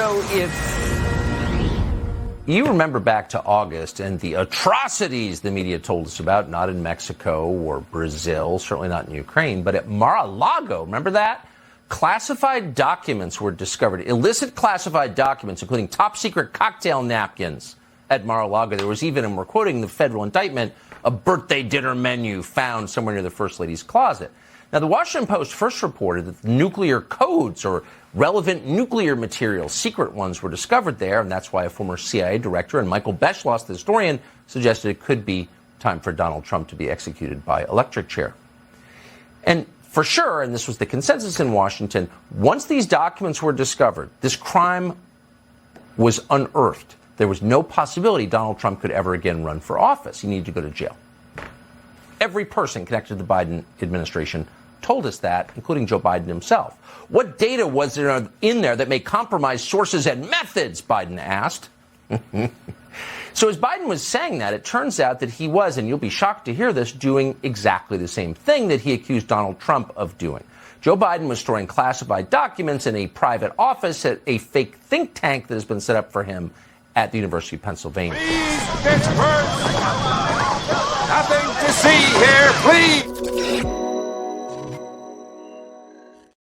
So if you remember back to August and the atrocities the media told us about, not in Mexico or Brazil, certainly not in Ukraine, but at Mar-a-Lago, remember that? Classified documents were discovered, illicit classified documents, including top secret cocktail napkins at Mar-a-Lago. There was even, and we're quoting the federal indictment, a birthday dinner menu found somewhere near the First Lady's closet. Now, the Washington Post first reported that nuclear codes or relevant nuclear materials, secret ones, were discovered there, and that's why a former CIA director and Michael Beschloss, the historian, suggested it could be time for Donald Trump to be executed by electric chair. And for sure, and this was the consensus in Washington, once these documents were discovered, this crime was unearthed. There was no possibility Donald Trump could ever again run for office. He needed to go to jail. Every person connected to the Biden administration told us that, including Joe Biden himself. What data was there in there that may compromise sources and methods, Biden asked. So as Biden was saying that, it turns out that he was, and you'll be shocked to hear this, doing exactly the same thing that he accused Donald Trump of doing. Joe Biden was storing classified documents in a private office at a fake think tank that has been set up for him at the University of Pennsylvania. Please, Pittsburgh. Nothing to see here, please.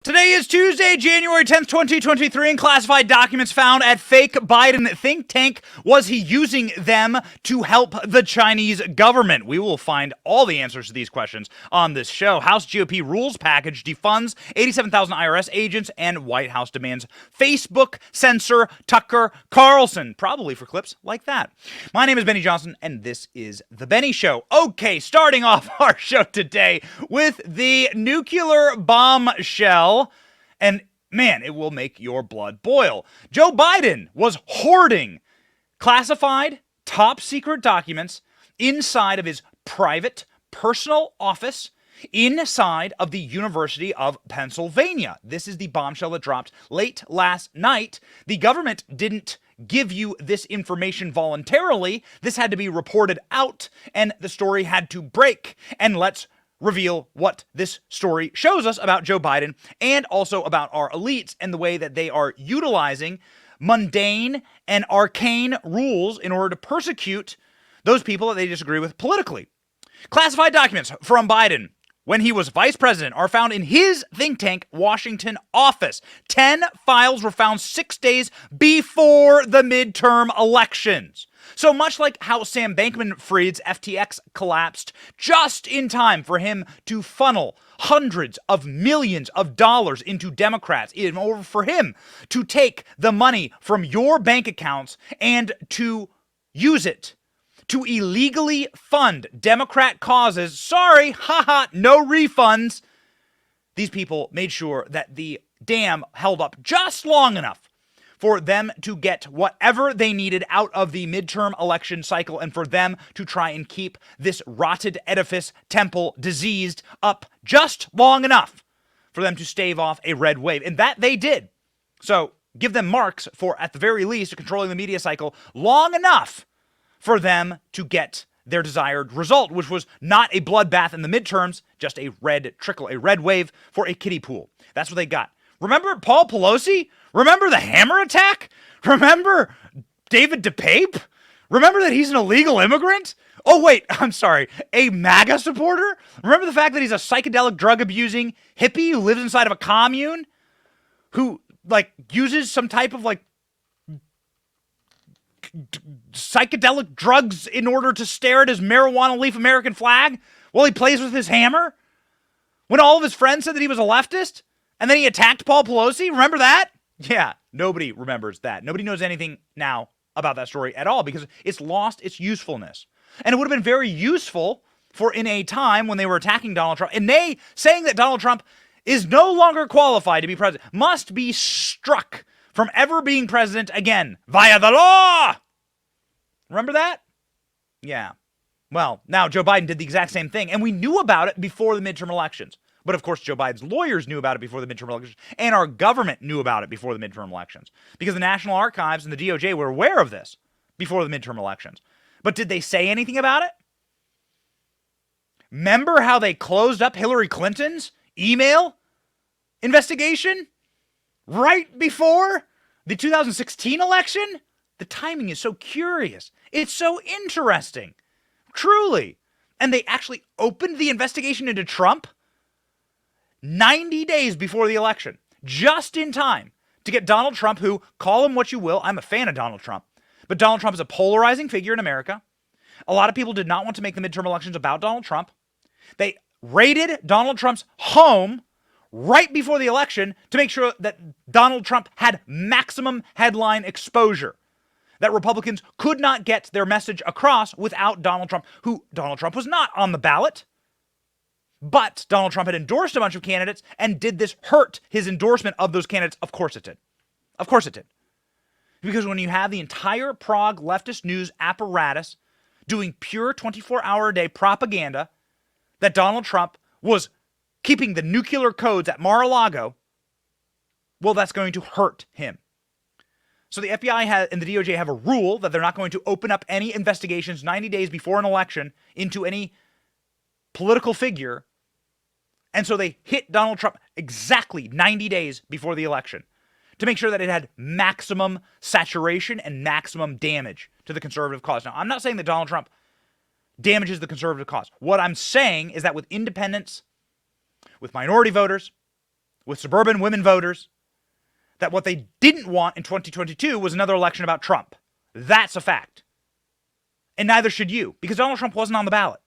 Today is Tuesday, January 10th, 2023, and classified documents found at fake Biden think tank. Was he using them to help the Chinese government? We will find all the answers to these questions on this show. House GOP rules package defunds 87,000 IRS agents, and White House demands Facebook censor Tucker Carlson, probably for clips like that. My name is Benny Johnson, and this is The Benny Show. Okay, starting off our show today with the nuclear bombshell. And man, it will make your blood boil. Joe Biden was hoarding classified, top secret documents inside of his private, personal office inside of the University of Pennsylvania. This is the bombshell that dropped late last night. The government didn't give you this information voluntarily. This had to be reported out, and the story had to break. And let's reveal what this story shows us about Joe Biden and also about our elites and the way that they are utilizing mundane and arcane rules in order to persecute those people that they disagree with politically. Classified documents from Biden when he was vice president are found in his think tank Washington office. 10 files were found 6 days before the midterm elections. So much like how Sam Bankman-Fried's FTX collapsed just in time for him to funnel hundreds of millions of dollars into Democrats in order for him to take the money from your bank accounts and to use it to illegally fund Democrat causes. Sorry, haha, no refunds. These people made sure that the dam held up just long enough for them to get whatever they needed out of the midterm election cycle and for them to try and keep this rotted edifice, temple, diseased up just long enough for them to stave off a red wave. And that they did. So give them marks for, at the very least, controlling the media cycle long enough for them to get their desired result, which was not a bloodbath in the midterms, just a red trickle, a red wave for a kiddie pool. That's what they got. Remember Paul Pelosi? Remember the hammer attack? Remember David DePape? Remember that he's an illegal immigrant? Oh, wait, I'm sorry, a MAGA supporter? Remember the fact that he's a psychedelic drug-abusing hippie who lives inside of a commune? Who, uses some type of, psychedelic drugs in order to stare at his marijuana leaf American flag while he plays with his hammer? When all of his friends said that he was a leftist? And then he attacked Paul Pelosi? Remember that? Yeah, nobody remembers that. Nobody knows anything now about that story at all because it's lost its usefulness. And it would have been very useful for in a time when they were attacking Donald Trump, and they saying that Donald Trump is no longer qualified to be president, must be struck from ever being president again via the law. Remember that? Yeah. Well, now Joe Biden did the exact same thing, and we knew about it before the midterm elections. But of course, Joe Biden's lawyers knew about it before the midterm elections, and our government knew about it before the midterm elections, because the National Archives and the DOJ were aware of this before the midterm elections. But did they say anything about it? Remember how they closed up Hillary Clinton's email investigation right before The 2016 election, the timing is so curious. It's so interesting. Truly. And they actually opened the investigation into Trump 90 days before the election, just in time to get Donald Trump, who, call him what you will, I'm a fan of Donald Trump, but Donald Trump is a polarizing figure in America. A lot of people did not want to make the midterm elections about Donald Trump. They raided Donald Trump's home right before the election to make sure that Donald Trump had maximum headline exposure, that Republicans could not get their message across without Donald Trump, who Donald Trump was not on the ballot. But Donald Trump had endorsed a bunch of candidates, and did this hurt his endorsement of those candidates? Of course it did. Of course it did. Because when you have the entire Prague leftist news apparatus doing pure 24-hour-a-day propaganda that Donald Trump was keeping the nuclear codes at Mar-a-Lago, well, that's going to hurt him. So the FBI and the DOJ have a rule that they're not going to open up any investigations 90 days before an election into any political figure. And so they hit Donald Trump exactly 90 days before the election to make sure that it had maximum saturation and maximum damage to the conservative cause. Now, I'm not saying that Donald Trump damages the conservative cause. What I'm saying is that with independents, with minority voters, with suburban women voters, that what they didn't want in 2022 was another election about Trump. That's a fact. And neither should you, because Donald Trump wasn't on the ballot.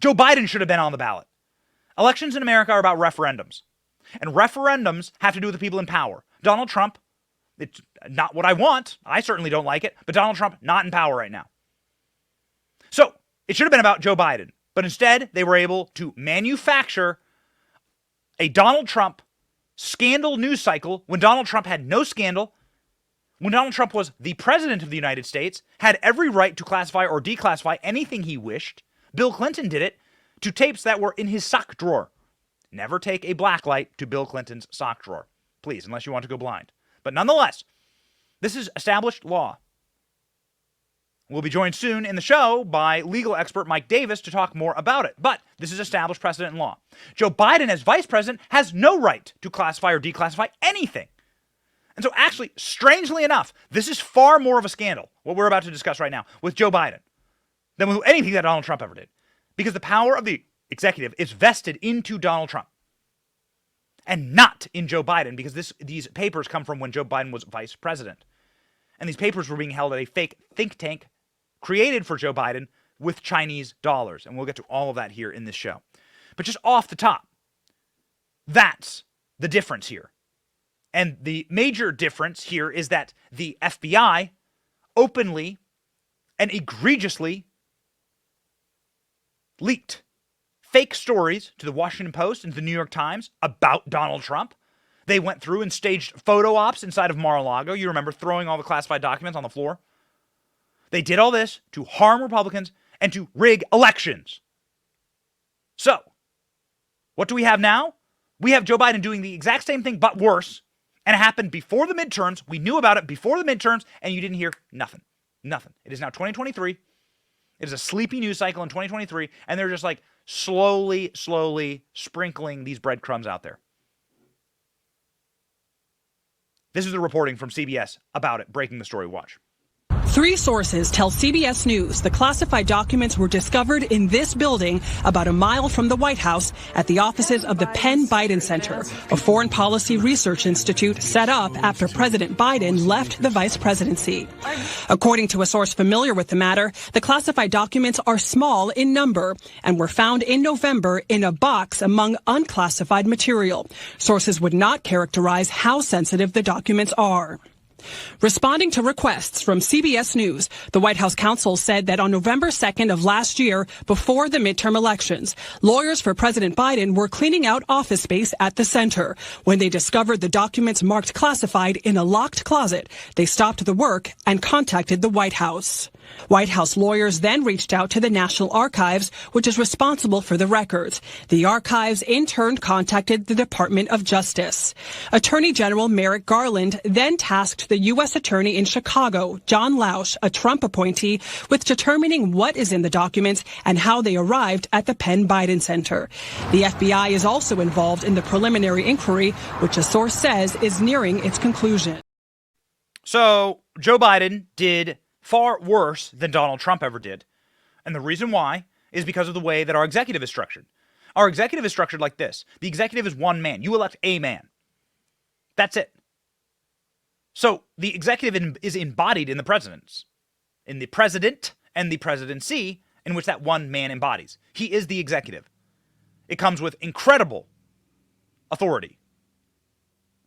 Joe Biden should have been on the ballot. Elections in America are about referendums. And referendums have to do with the people in power. Donald Trump, it's not what I want. I certainly don't like it. But Donald Trump, not in power right now. So, it should have been about Joe Biden. But instead, they were able to manufacture a Donald Trump scandal news cycle when Donald Trump had no scandal, when Donald Trump was the president of the United States, had every right to classify or declassify anything he wished. Bill Clinton did it to tapes that were in his sock drawer. Never take a black light to Bill Clinton's sock drawer, please, unless you want to go blind. But nonetheless, this is established law. We'll be joined soon in the show by legal expert Mike Davis to talk more about it. But this is established precedent in law. Joe Biden, as vice president, has no right to classify or declassify anything. And so actually, strangely enough, this is far more of a scandal, what we're about to discuss right now, with Joe Biden, than with anything that Donald Trump ever did. Because the power of the executive is vested into Donald Trump and not in Joe Biden, because these papers come from when Joe Biden was vice president. And these papers were being held at a fake think tank created for Joe Biden with Chinese dollars. And we'll get to all of that here in this show. But just off the top, that's the difference here. And the major difference here is that the FBI openly and egregiously leaked fake stories to the Washington Post and the New York Times about Donald Trump. They went through and staged photo ops inside of Mar-a-Lago. You remember throwing all the classified documents on the floor. They did all this to harm Republicans and to rig elections. So, what do we have now? We have Joe Biden doing the exact same thing, but worse. And it happened before the midterms. We knew about it before the midterms, and you didn't hear nothing. Nothing. It is now 2023. It is a sleepy news cycle in 2023, and they're just like slowly sprinkling these breadcrumbs out there. This is the reporting from CBS about it, breaking the story. Watch. 3 sources tell CBS News the classified documents were discovered in this building about a mile from the White House at the offices of the Penn Biden Center, a foreign policy research institute set up after President Biden left the vice presidency. According to a source familiar with the matter, the classified documents are small in number and were found in November in a box among unclassified material. Sources would not characterize how sensitive the documents are. Responding to requests from CBS News, the White House counsel said that on November 2nd of last year, before the midterm elections, lawyers for President Biden were cleaning out office space at the center. When they discovered the documents marked classified in a locked closet, they stopped the work and contacted the White House. White House lawyers then reached out to the National Archives, which is responsible for the records. The archives in turn contacted the Department of Justice. Attorney General Merrick Garland then tasked the U.S. Attorney in Chicago, John Lausch, a Trump appointee, with determining what is in the documents and how they arrived at the Penn Biden Center. The FBI is also involved in the preliminary inquiry, which a source says is nearing its conclusion. So Joe Biden did far worse than Donald Trump ever did. And the reason why is because of the way that our executive is structured. Our executive is structured like this. The executive is one man. You elect a man. That's it. So the executive is embodied in the president and the presidency, in which that one man embodies. He is the executive. It comes with incredible authority,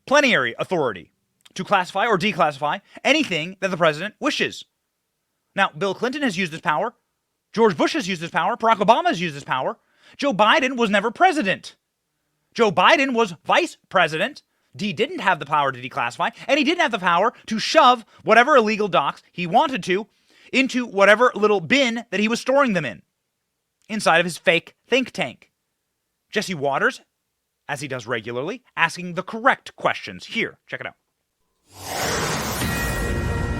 plenary authority to classify or declassify anything that the president wishes. Now, Bill Clinton has used this power. George Bush has used this power. Barack Obama has used this power. Joe Biden was never president. Joe Biden was vice president. He didn't have the power to declassify, and he didn't have the power to shove whatever illegal docs he wanted to into whatever little bin that he was storing them in, inside of his fake think tank. Jesse Waters, as he does regularly, asking the correct questions. Here, check it out.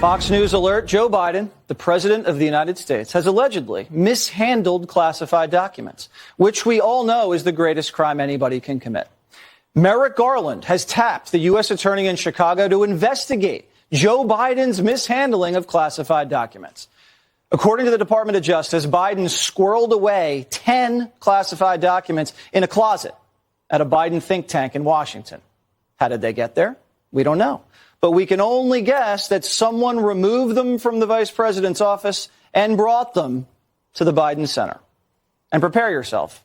Fox News alert: Joe Biden, the president of the United States, has allegedly mishandled classified documents, which we all know is the greatest crime anybody can commit. Merrick Garland has tapped the U.S. attorney in Chicago to investigate Joe Biden's mishandling of classified documents. According to the Department of Justice, Biden squirreled away 10 classified documents in a closet at a Biden think tank in Washington. How did they get there? We don't know. But we can only guess that someone removed them from the vice president's office and brought them to the Biden Center. And prepare yourself.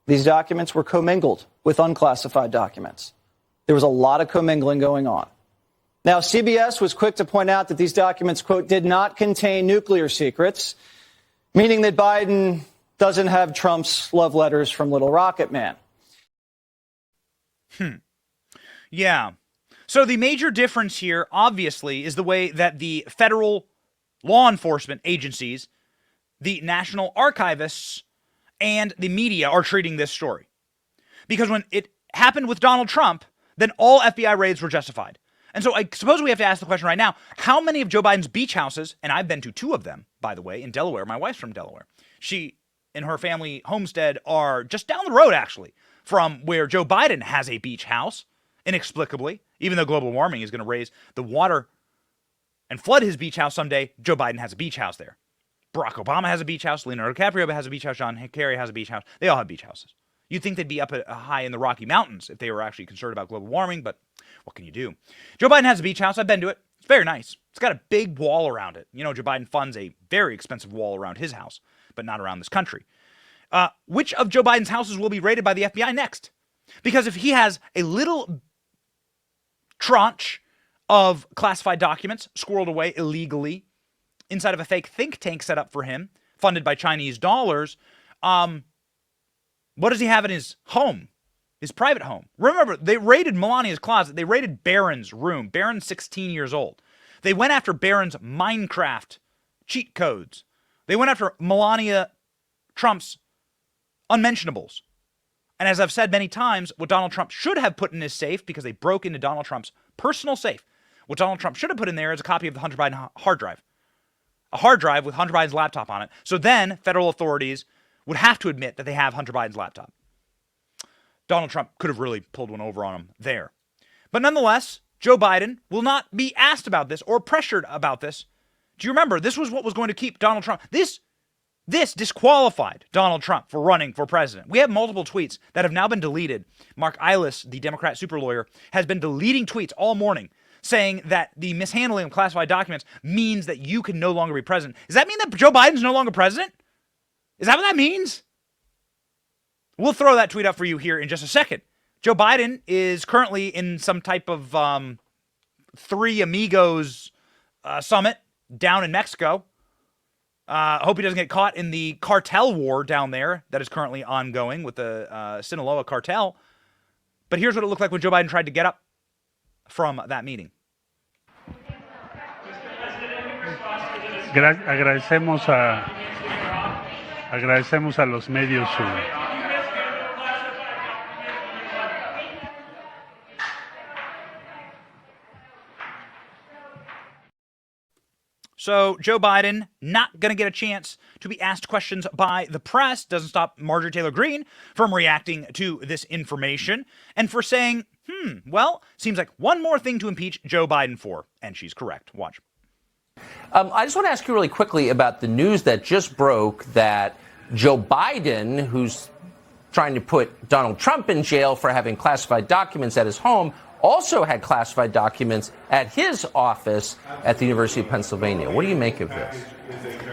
These documents were commingled with unclassified documents. There was a lot of commingling going on. Now, CBS was quick to point out that these documents, quote, did not contain nuclear secrets, meaning that Biden doesn't have Trump's love letters from Little Rocket Man. Yeah. So the major difference here, obviously, is the way that the federal law enforcement agencies, the national archivists, and the media are treating this story. Because when it happened with Donald Trump, then all FBI raids were justified. And so I suppose we have to ask the question right now, how many of Joe Biden's beach houses, and I've been to 2 of them, by the way, in Delaware. My wife's from Delaware. She and her family homestead are just down the road, actually, from where Joe Biden has a beach house, inexplicably. Even though global warming is going to raise the water and flood his beach house someday, Joe Biden has a beach house there. Barack Obama has a beach house. Leonardo DiCaprio has a beach house. John Kerry has a beach house. They all have beach houses. You'd think they'd be up high in the Rocky Mountains if they were actually concerned about global warming, but what can you do? Joe Biden has a beach house. I've been to it. It's very nice. It's got a big wall around it. You know, Joe Biden funds a very expensive wall around his house, but not around this country. Which of Joe Biden's houses will be raided by the FBI next? Because if he has a little tranche of classified documents squirreled away illegally inside of a fake think tank set up for him, funded by Chinese dollars, what does he have in his home, his private home? Remember, they raided Melania's closet. They raided Barron's room. Barron's 16 years old. They went after Barron's Minecraft cheat codes. They went after Melania Trump's unmentionables. And as I've said many times, what Donald Trump should have put in his safe, because they broke into Donald Trump's personal safe, what Donald Trump should have put in there is a copy of the Hunter Biden hard drive. A hard drive with Hunter Biden's laptop on it. So then federal authorities would have to admit that they have Hunter Biden's laptop. Donald Trump could have really pulled one over on him there. But nonetheless, Joe Biden will not be asked about this or pressured about this. Do you remember, this was what was going to keep Donald Trump. This disqualified Donald Trump for running for president. We have multiple tweets that have now been deleted. Mark Eilis, the Democrat super lawyer, has been deleting tweets all morning saying that the mishandling of classified documents means that you can no longer be president. Does that mean that Joe Biden's no longer president? Is that what that means? We'll throw that tweet up for you here in just a second. Joe Biden is currently in some type of Three Amigos summit down in Mexico. Hope he doesn't get caught in the cartel war down there that is currently ongoing with the Sinaloa cartel. But here's what it looked like when Joe Biden tried to get up from that meeting. Agradecemos a los medios su So Joe Biden not going to get a chance to be asked questions by the press. Doesn't stop Marjorie Taylor Greene from reacting to this information and for saying Well, seems like one more thing to impeach Joe Biden for, and she's correct. Watch. I just want to ask you really quickly about the news that just broke that Joe Biden, who's trying to put Donald Trump in jail for having classified documents at his home, also had classified documents at his office at the University of Pennsylvania. What do you make of this?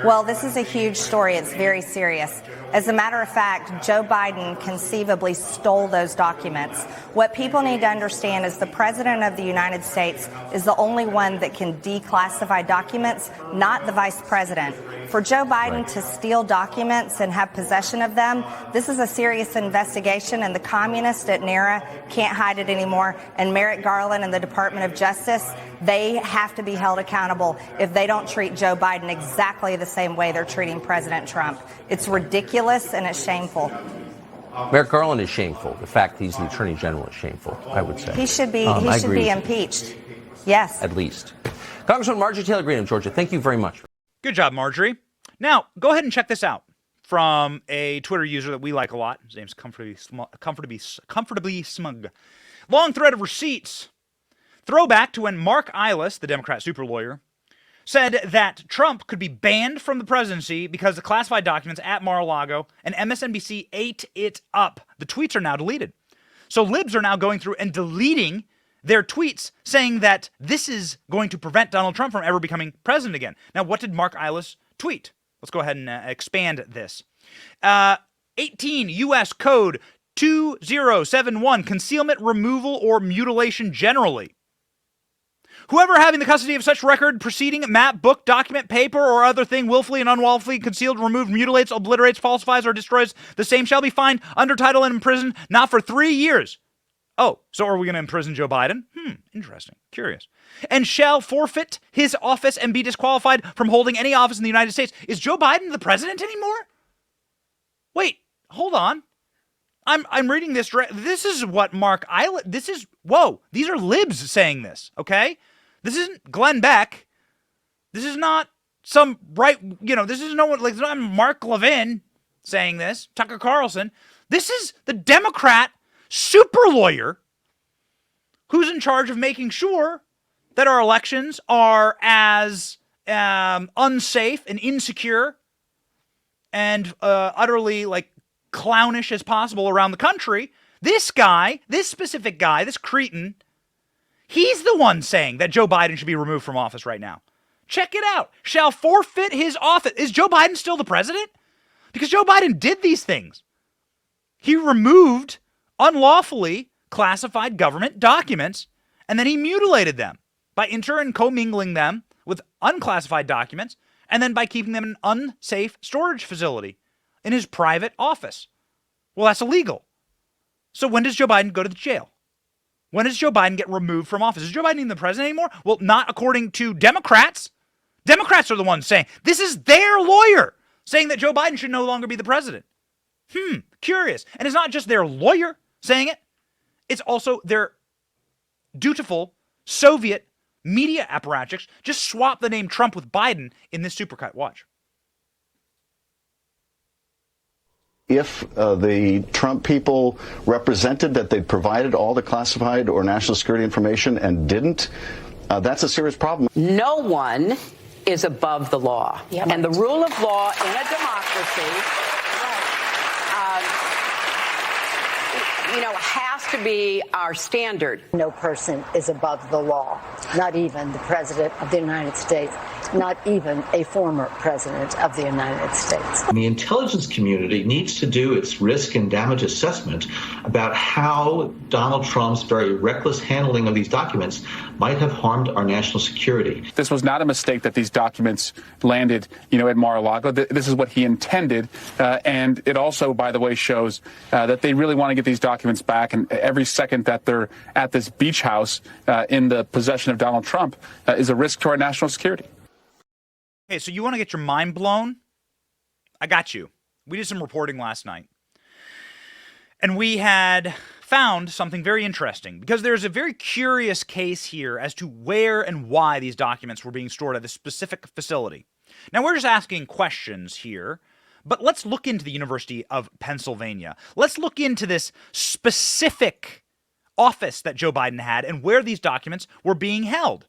Well, this is a huge story. It's very serious. As a matter of fact, Joe Biden conceivably stole those documents. What people need to understand is the President of the United States is the only one that can declassify documents, not the Vice President. For Joe Biden to steal documents and have possession of them, this is a serious investigation, and the communists at NARA can't hide it anymore. And Merrick Garland and the Department of Justice, they have to be held accountable if they don't treat Joe Biden exactly the same way they're treating President Trump. It's ridiculous and it's shameful. Merrick Garland is shameful. The fact he's the Attorney General is shameful, I would say. He should be impeached. Yes. At least. Congresswoman Marjorie Taylor Greene of Georgia, thank you very much. Good job, Marjorie. Now, go ahead and check this out from a Twitter user that we like a lot. His name's Comfortably Smug. Long thread of receipts. Throwback to when Mark Eilis, the Democrat super lawyer, said that Trump could be banned from the presidency because the classified documents at Mar-a-Lago, and MSNBC ate it up. The tweets are now deleted. So libs are now going through and deleting their tweets saying that this is going to prevent Donald Trump from ever becoming president again. Now, what did Mark Eilis tweet? Let's go ahead and expand this. 18 U.S. Code 2071, concealment, removal, or mutilation generally. Whoever having the custody of such record, proceeding, map, book, document, paper, or other thing willfully and unlawfully concealed, removed, mutilates, obliterates, falsifies, or destroys the same shall be fined, under title, and imprisoned, not for 3 years. Oh, so are we going to imprison Joe Biden? Interesting. Curious. And shall forfeit his office and be disqualified from holding any office in the United States. Is Joe Biden the president anymore? Wait, hold on. I'm reading this. This is what Mark Eilis, these are libs saying this, okay? This isn't Glenn Beck. This is not some this is no one, like, it's not Mark Levin saying this, Tucker Carlson. This is the Democrat super lawyer who's in charge of making sure that our elections are as unsafe and insecure and utterly, clownish as possible around the country. This guy, this specific guy, this cretin, he's the one saying that Joe Biden should be removed from office right now. Check it out. Shall forfeit his office. Is Joe Biden still the president? Because Joe Biden did these things. He removed unlawfully classified government documents, and then he mutilated them by inter and commingling them with unclassified documents, and then by keeping them in an unsafe storage facility in his private office. Well, that's illegal. So when does Joe Biden go to the jail? When does Joe Biden get removed from office? Is Joe Biden even the president anymore? Well, not according to Democrats. Democrats are the ones saying, this is their lawyer saying that Joe Biden should no longer be the president. Curious. And it's not just their lawyer saying it. It's also their dutiful Soviet media apparatchiks. Just swap the name Trump with Biden in this supercut. Watch. If the Trump people represented that they'd provided all the classified or national security information and didn't, that's a serious problem. No one is above the law. Yeah, and the rule of law in a democracy, has to be our standard. No person is above the law, not even the President of the United States, not even a former President of the United States. The intelligence community needs to do its risk and damage assessment about how Donald Trump's very reckless handling of these documents might have harmed our national security. This was not a mistake that these documents landed, at Mar-a-Lago. This is what he intended. And it also, by the way, shows that they really want to get these documents back. And every second that they're at this beach house in the possession of Donald Trump is a risk to our national security. Hey, so you want to get your mind blown? I got you. We did some reporting last night. And we had found something very interesting, because there's a very curious case here as to where and why these documents were being stored at this specific facility. Now, we're just asking questions here, but let's look into the University of Pennsylvania. Let's look into this specific office that Joe Biden had and where these documents were being held.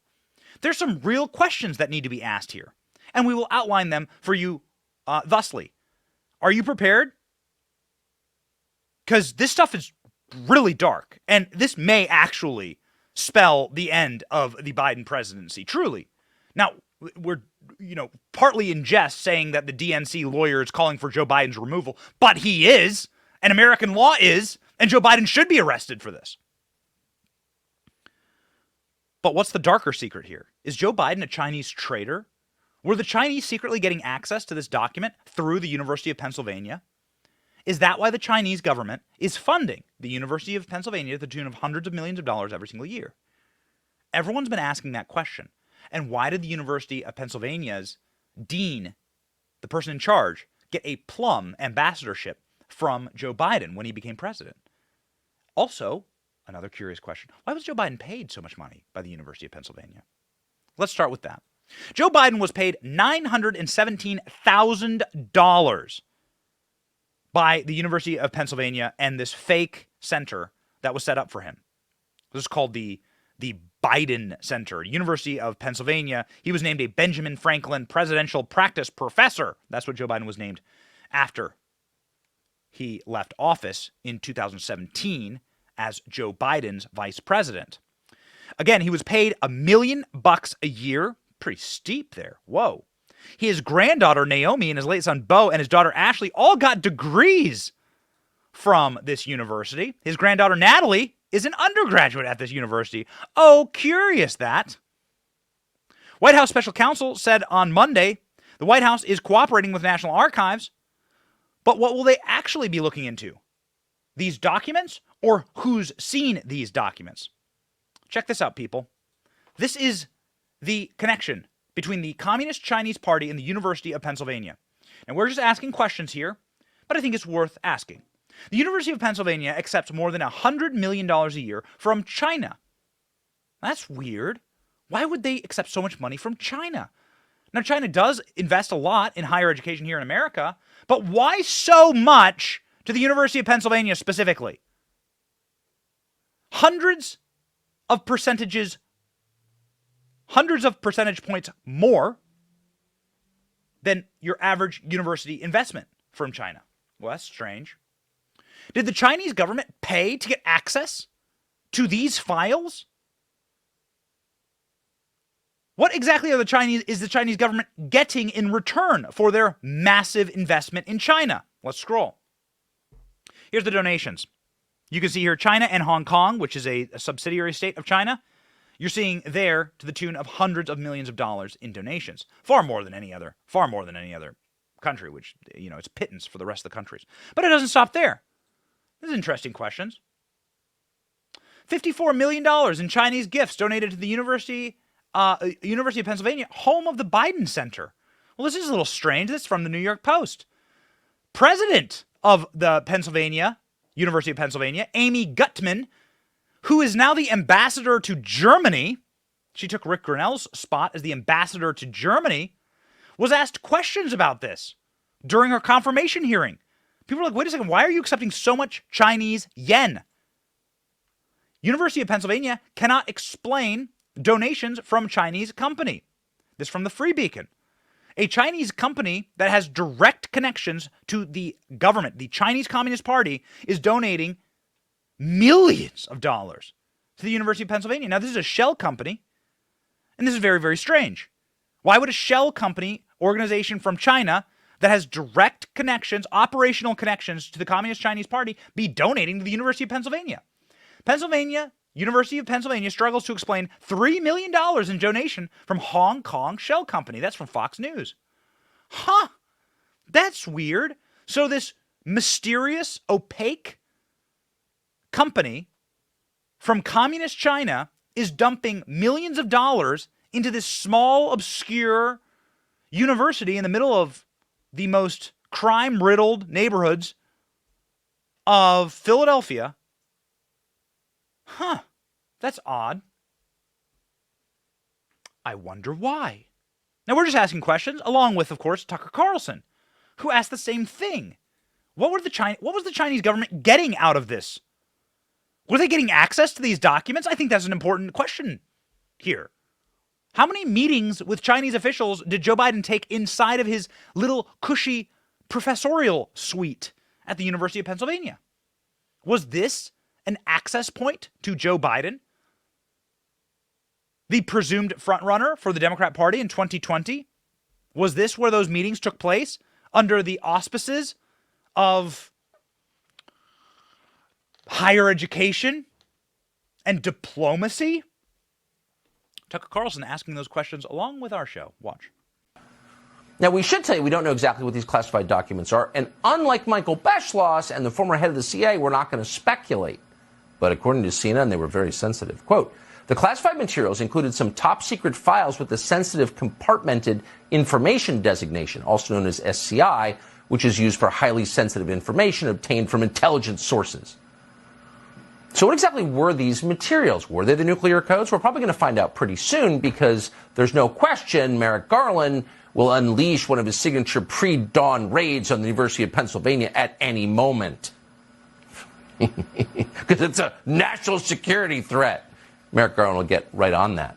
There's some real questions that need to be asked here, and we will outline them for you thusly. Are you prepared? Because this stuff is really dark, and this may actually spell the end of the Biden presidency, truly. Now, we're, partly in jest saying that the DNC lawyer is calling for Joe Biden's removal, but he is, and American law is, and Joe Biden should be arrested for this. But what's the darker secret here? Is Joe Biden a Chinese traitor? Were the Chinese secretly getting access to this document through the University of Pennsylvania? Is that why the Chinese government is funding the University of Pennsylvania to the tune of hundreds of millions of dollars every single year? Everyone's been asking that question. And why did the University of Pennsylvania's dean, the person in charge, get a plum ambassadorship from Joe Biden when he became president? Also, another curious question, why was Joe Biden paid so much money by the University of Pennsylvania? Let's start with that. Joe Biden was paid $917,000 by the University of Pennsylvania and this fake center that was set up for him. This is called the Biden Center. University of Pennsylvania. He was named a Benjamin Franklin Presidential Practice Professor. That's what Joe Biden was named after he left office in 2017 as Joe Biden's vice president. Again, he was paid $1 million a year. Pretty steep there. Whoa. His granddaughter, Naomi, and his late son, Beau, and his daughter, Ashley, all got degrees from this university. His granddaughter, Natalie, is an undergraduate at this university. Oh, curious that. White House special counsel said on Monday the White House is cooperating with National Archives, but what will they actually be looking into? These documents or who's seen these documents? Check this out, people. This is the connection between the Communist Chinese Party and the University of Pennsylvania. And we're just asking questions here, but I think it's worth asking. The University of Pennsylvania accepts more than $100 million a year from China. That's weird. Why would they accept so much money from China? Now, China does invest a lot in higher education here in America, but why so much to the University of Pennsylvania specifically? Hundreds of percentage points more than your average university investment from China. Well, that's strange. Did the Chinese government pay to get access to these files? What exactly is the Chinese government getting in return for their massive investment in China? Let's scroll. Here's the donations. You can see here China and Hong Kong, which is a subsidiary state of China. You're seeing there to the tune of hundreds of millions of dollars in donations. Far more than any other country, which, it's pittance for the rest of the countries. But it doesn't stop there. This is interesting questions. $54 million in Chinese gifts donated to the University of Pennsylvania, home of the Biden Center. Well, this is a little strange. This is from the New York Post. President of the University of Pennsylvania, Amy Gutmann, who is now the ambassador to Germany, she took Rick Grinnell's spot as the ambassador to Germany, was asked questions about this during her confirmation hearing. People were like, wait a second, why are you accepting so much Chinese yen? University of Pennsylvania cannot explain donations from Chinese company. This from the Free Beacon. A Chinese company that has direct connections to the government, the Chinese Communist Party, is donating millions of dollars to the University of Pennsylvania. Now, this is a shell company, and this is very, very strange. Why would a shell company organization from China that has direct connections, operational connections to the Communist Chinese Party be donating to the University of Pennsylvania? University of Pennsylvania struggles to explain $3 million in donation from Hong Kong shell company. That's from Fox News. Huh. That's weird. So this mysterious, opaque company from communist China is dumping millions of dollars into this small, obscure university in the middle of the most crime-riddled neighborhoods of Philadelphia. Huh. That's odd. I wonder why. Now, we're just asking questions, along with, of course, Tucker Carlson, who asked the same thing. What was the Chinese government getting out of this? Were they getting access to these documents? I think that's an important question here. How many meetings with Chinese officials did Joe Biden take inside of his little cushy professorial suite at the University of Pennsylvania? Was this an access point to Joe Biden, the presumed frontrunner for the Democrat Party in 2020? Was this where those meetings took place under the auspices of higher education and diplomacy? Tucker Carlson asking those questions along with our show. Watch. Now, we should tell you we don't know exactly what these classified documents are, and unlike Michael Beschloss and the former head of the CIA, we're not going to speculate. But according to CNN, they were very sensitive. Quote, the classified materials included some top-secret files with the sensitive compartmented information designation, also known as SCI, which is used for highly sensitive information obtained from intelligence sources. So what exactly were these materials? Were they the nuclear codes? We're probably going to find out pretty soon because there's no question Merrick Garland will unleash one of his signature pre-dawn raids on the University of Pennsylvania at any moment. Because it's a national security threat. Merrick Garland will get right on that.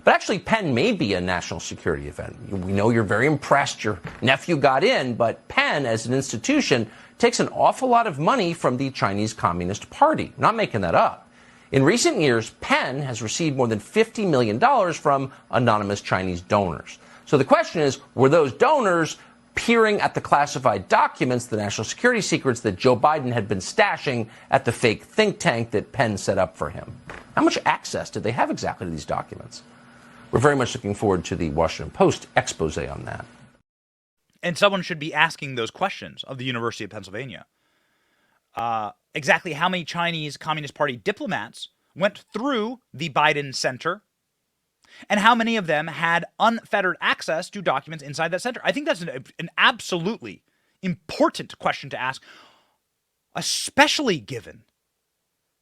But actually, Penn may be a national security event. We know you're very impressed. Your nephew got in, but Penn, as an institution, takes an awful lot of money from the Chinese Communist Party. Not making that up. In recent years, Penn has received more than $50 million from anonymous Chinese donors. So the question is, were those donors peering at the classified documents, the national security secrets that Joe Biden had been stashing at the fake think tank that Penn set up for him? How much access did they have exactly to these documents? We're very much looking forward to the Washington Post expose on that. And someone should be asking those questions of the University of Pennsylvania. Exactly how many Chinese Communist Party diplomats went through the Biden Center, and how many of them had unfettered access to documents inside that center? I think that's an absolutely important question to ask, especially given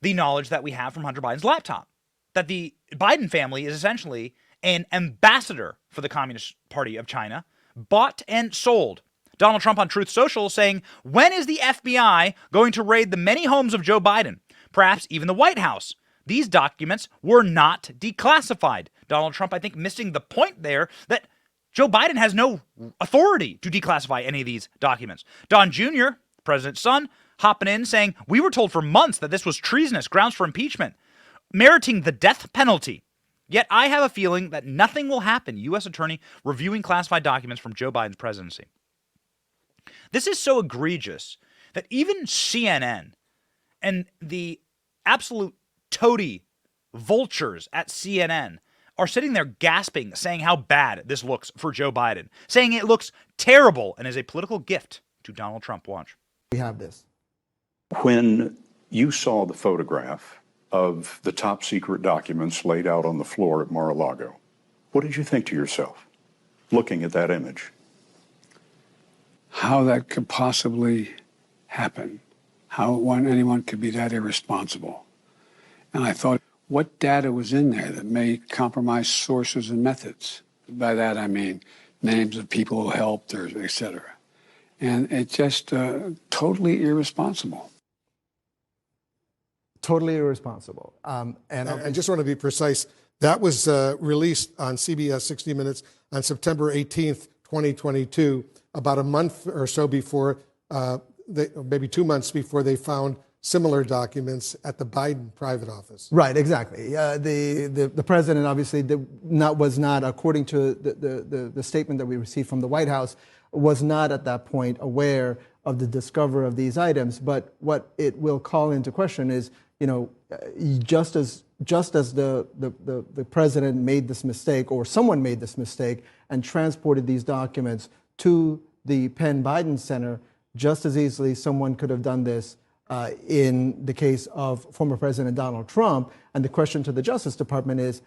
the knowledge that we have from Hunter Biden's laptop, that the Biden family is essentially an ambassador for the Communist Party of China, bought and sold. Donald Trump on Truth Social saying, when is the FBI going to raid the many homes of Joe Biden? Perhaps even the White House. These documents were not declassified. Donald Trump, I think, missing the point there that Joe Biden has no authority to declassify any of these documents. Don Jr., the president's son, hopping in saying, we were told for months that this was treasonous, grounds for impeachment, meriting the death penalty. Yet I have a feeling that nothing will happen. U.S. attorney reviewing classified documents from Joe Biden's presidency. This is so egregious that even CNN and the absolute toady vultures at CNN are sitting there gasping, saying how bad this looks for Joe Biden, saying it looks terrible and is a political gift to Donald Trump. Watch. We have this. When you saw the photograph of the top secret documents laid out on the floor at Mar-a-Lago, what did you think to yourself, looking at that image? How that could possibly happen, how anyone could be that irresponsible. And I thought, what data was in there that may compromise sources and methods? By that I mean names of people who helped, or et cetera. And it's just totally irresponsible. Totally irresponsible. And I just want to be precise. That was released on CBS 60 Minutes on September 18th, 2022, about a month or so before, maybe 2 months before they found similar documents at the Biden private office. Right, exactly. The president obviously was not, according to the statement that we received from the White House, was not at that point aware of the discovery of these items. But what it will call into question is, just as the president made this mistake, or someone made this mistake and transported these documents to the Penn Biden Center, just as easily someone could have done this in the case of former President Donald Trump. And the question to the Justice Department is,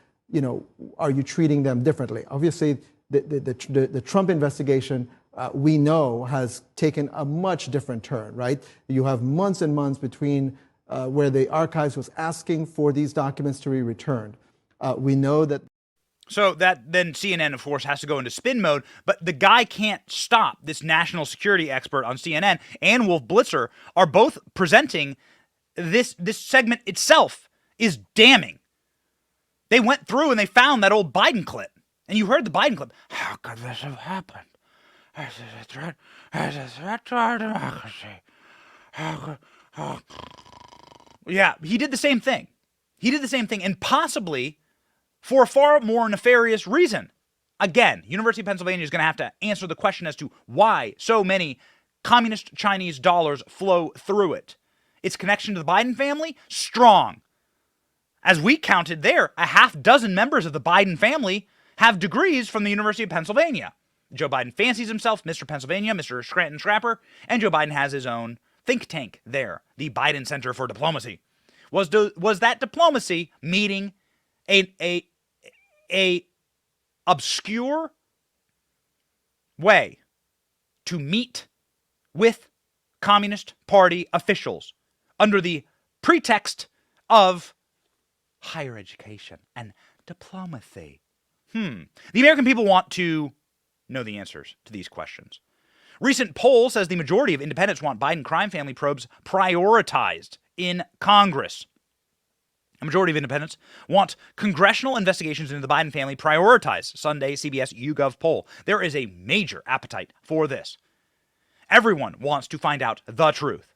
are you treating them differently? Obviously, the Trump investigation, we know, has taken a much different turn, right? You have months and months between where the archives was asking for these documents to be returned. We know that. So that then CNN, of course, has to go into spin mode, but the guy can't stop. This national security expert on CNN and Wolf Blitzer are both presenting this segment itself is damning. They went through and they found that old Biden clip. And you heard the Biden clip. How could this have happened? This is a threat. This is a threat to our democracy. Yeah, he did the same thing. He did the same thing, and possibly for a far more nefarious reason. Again, University of Pennsylvania is going to have to answer the question as to why so many communist Chinese dollars flow through it. Its connection to the Biden family? Strong. As we counted there, a half dozen members of the Biden family have degrees from the University of Pennsylvania. Joe Biden fancies himself Mr. Pennsylvania, Mr. Scranton Scrapper, and Joe Biden has his own think tank there, the Biden Center for Diplomacy. Was that diplomacy meeting a obscure way to meet with Communist Party officials under the pretext of higher education and diplomacy? The American people want to know the answers to these questions. Recent poll says the majority of independents want Biden crime family probes prioritized in Congress. A majority of independents want congressional investigations into the Biden family prioritized. Sunday CBS YouGov poll. There is a major appetite for this. Everyone wants to find out the truth.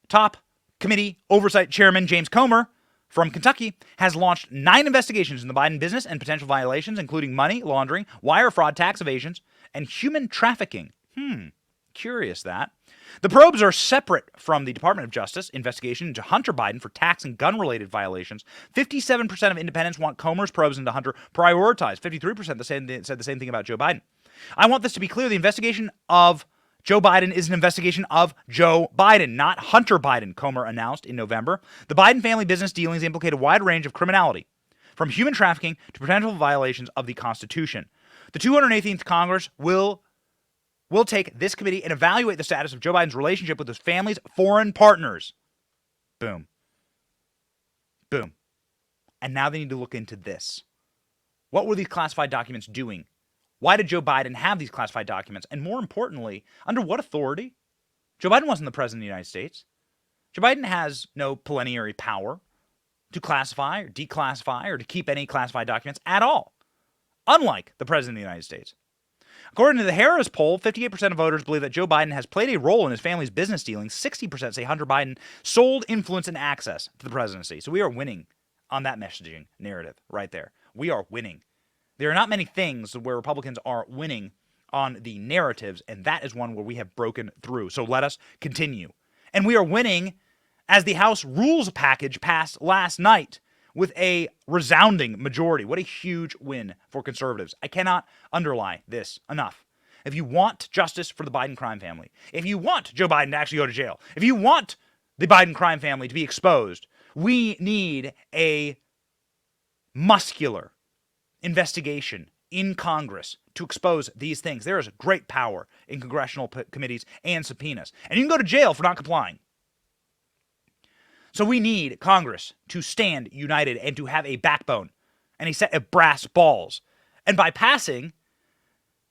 Top committee oversight chairman James Comer from Kentucky has launched 9 investigations in the Biden business and potential violations, including money laundering, wire fraud, tax evasions, and human trafficking. Curious that. The probes are separate from the Department of Justice investigation into Hunter Biden for tax and gun-related violations. 57% of independents want Comer's probes into Hunter prioritized. 53% said the same thing about Joe Biden. I want this to be clear. The investigation of Joe Biden is an investigation of Joe Biden, not Hunter Biden, Comer announced in November. The Biden family business dealings implicate a wide range of criminality, from human trafficking to potential violations of the Constitution. The 218th Congress will take this committee and evaluate the status of Joe Biden's relationship with his family's foreign partners. Boom. Boom. And now they need to look into this. What were these classified documents doing? Why did Joe Biden have these classified documents? And more importantly, under what authority? Joe Biden wasn't the president of the United States. Joe Biden has no plenary power to classify or declassify or to keep any classified documents at all, unlike the president of the United States. According to the Harris poll, 58% of voters believe that Joe Biden has played a role in his family's business dealings. 60% say Hunter Biden sold influence and access to the presidency. So we are winning on that messaging narrative right there. We are winning. There are not many things where Republicans are winning on the narratives, and that is one where we have broken through. So let us continue. And we are winning as the House rules package passed last night with a resounding majority. What a huge win for conservatives. I cannot underline this enough. If you want justice for the Biden crime family, if you want Joe Biden to actually go to jail, if you want the Biden crime family to be exposed, we need a muscular investigation in Congress to expose these things. There is great power in congressional committees and subpoenas. And you can go to jail for not complying. So we need Congress to stand united and to have a backbone and a set of brass balls. And by passing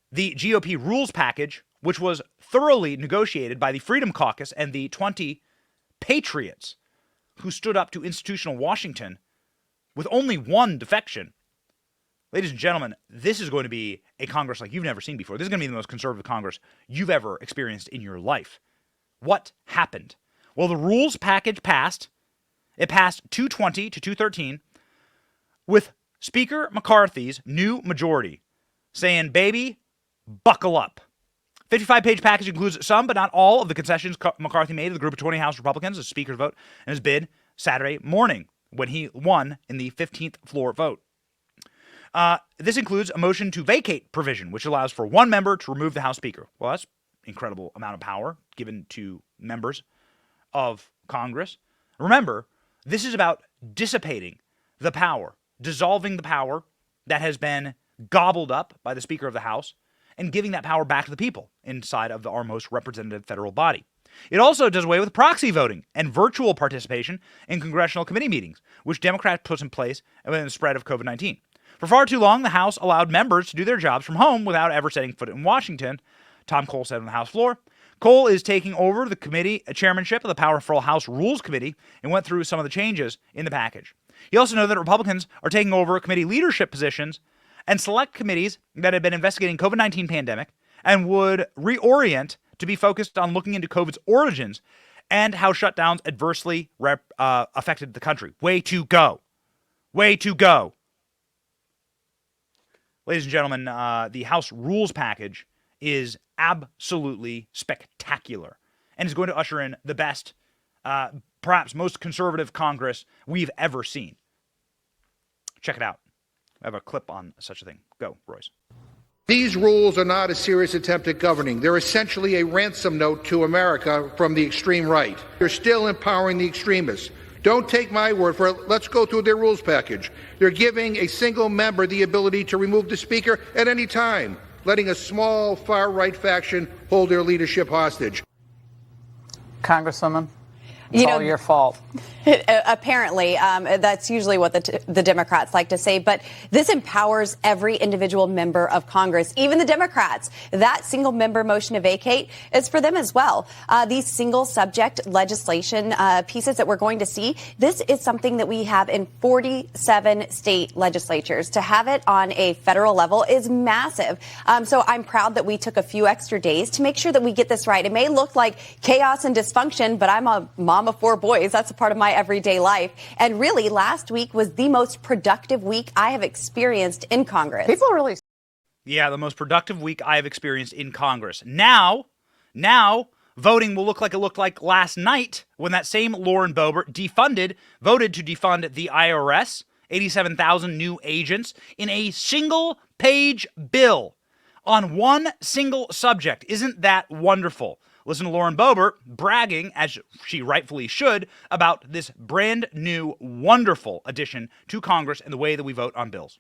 the GOP rules package, which was thoroughly negotiated by the Freedom Caucus and the 20 patriots who stood up to institutional Washington with only one defection. Ladies and gentlemen, this is going to be a Congress like you've never seen before. This is going to be the most conservative Congress you've ever experienced in your life. What happened? Well, the rules package passed. It passed 220 to 213 with Speaker McCarthy's new majority saying, baby, buckle up. 55-page package includes some, but not all, of the concessions McCarthy made to the group of 20 House Republicans as Speaker's vote and his bid Saturday morning when he won in the 15th floor vote. This includes a motion to vacate provision, which allows for one member to remove the House Speaker. Well, that's an incredible amount of power given to members of Congress. Remember, this is about dissipating the power, dissolving the power that has been gobbled up by the Speaker of the House and giving that power back to the people inside of our most representative federal body. It also does away with proxy voting and virtual participation in congressional committee meetings, which Democrats put in place in the spread of COVID-19. For far too long, the House allowed members to do their jobs from home without ever setting foot in Washington, Tom Cole said on the House floor. Cole is taking over the committee chairmanship of the powerful House Rules Committee and went through some of the changes in the package. He also noted that Republicans are taking over committee leadership positions and select committees that have been investigating COVID-19 pandemic and would reorient to be focused on looking into COVID's origins and how shutdowns adversely affected the country. Way to go. Way to go. Ladies and gentlemen, the House Rules package is absolutely spectacular and is going to usher in the best, perhaps most conservative Congress we've ever seen. Check it out. I have a clip on such a thing. Go, Royce. These rules are not a serious attempt at governing. They're essentially a ransom note to America from the extreme right. They're still empowering the extremists. Don't take my word for it. Let's go through their rules package. They're giving a single member the ability to remove the speaker at any time, letting a small far-right faction hold their leadership hostage. Congresswoman, it's all your fault. Apparently, that's usually what the Democrats like to say. But this empowers every individual member of Congress, even the Democrats. That single member motion to vacate is for them as well. These single subject legislation pieces that we're going to see, this is something that we have in 47 state legislatures. To have it on a federal level is massive. So I'm proud that we took a few extra days to make sure that we get this right. It may look like chaos and dysfunction, but I'm a mom of 4 boys. That's a part of my everyday life. And really, last week was the most productive week I have experienced in Congress. People really... Yeah, the most productive week I have experienced in Congress. Now, voting will look like it looked like last night when that same Lauren Boebert voted to defund the IRS, 87,000 new agents, in a single-page bill on one single subject. Isn't that wonderful? Listen to Lauren Boebert bragging, as she rightfully should, about this brand new, wonderful addition to Congress and the way that we vote on bills.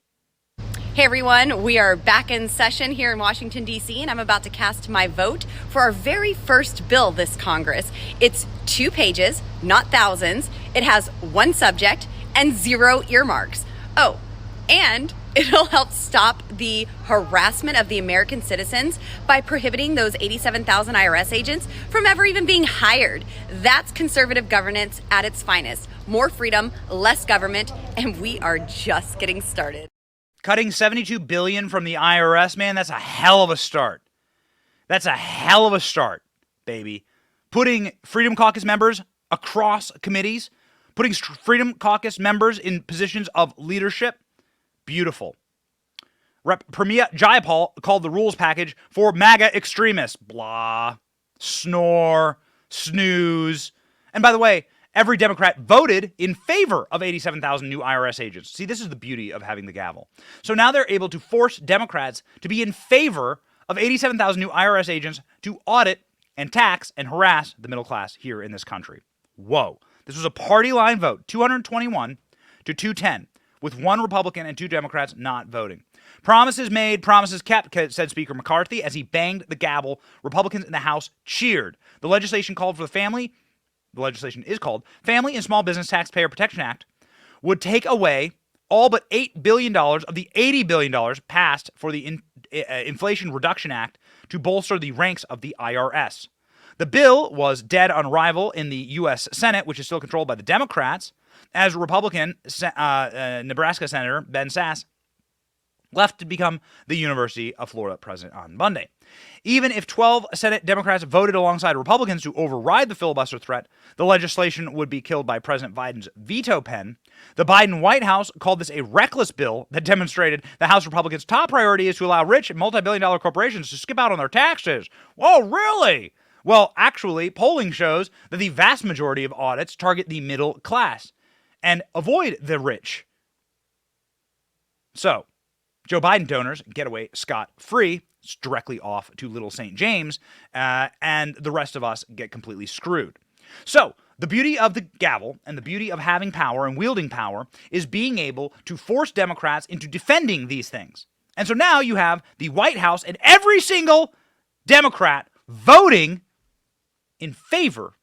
Hey everyone, we are back in session here in Washington, D.C., and I'm about to cast my vote for our very first bill this Congress. It's 2 pages, not thousands. It has 1 subject and 0 earmarks. Oh, and it'll help stop the harassment of the American citizens by prohibiting those 87,000 IRS agents from ever even being hired. That's conservative governance at its finest. More freedom, less government, and we are just getting started. Cutting $72 billion from the IRS, man, that's a hell of a start. That's a hell of a start, baby. Putting Freedom Caucus members across committees, putting Freedom Caucus members in positions of leadership, beautiful. Rep. Pramila Jayapal called the rules package for MAGA extremists. Blah, snore, snooze. And by the way, every Democrat voted in favor of 87,000 new IRS agents. See, this is the beauty of having the gavel. So now they're able to force Democrats to be in favor of 87,000 new IRS agents to audit and tax and harass the middle class here in this country. Whoa. This was a party line vote, 221 to 210. With 1 Republican and 2 Democrats not voting. Promises made, promises kept, said Speaker McCarthy as he banged the gavel. Republicans in the House cheered. The legislation is called Family and Small Business Taxpayer Protection Act, would take away all but $8 billion of the $80 billion passed for the Inflation Reduction Act to bolster the ranks of the IRS. The bill was dead on arrival in the U.S. Senate, which is still controlled by the Democrats, as Republican Nebraska Senator Ben Sasse left to become the University of Florida president on Monday. Even if 12 Senate Democrats voted alongside Republicans to override the filibuster threat, the legislation would be killed by President Biden's veto pen. The Biden White House called this a reckless bill that demonstrated the House Republicans' top priority is to allow rich and multi-billion-dollar corporations to skip out on their taxes. Whoa, really? Well, actually, polling shows that the vast majority of audits target the middle class and avoid the rich. So, Joe Biden donors get away scot-free. It's directly off to Little St. James, and the rest of us get completely screwed. So, the beauty of the gavel and the beauty of having power and wielding power is being able to force Democrats into defending these things. And so now you have the White House and every single Democrat voting in favor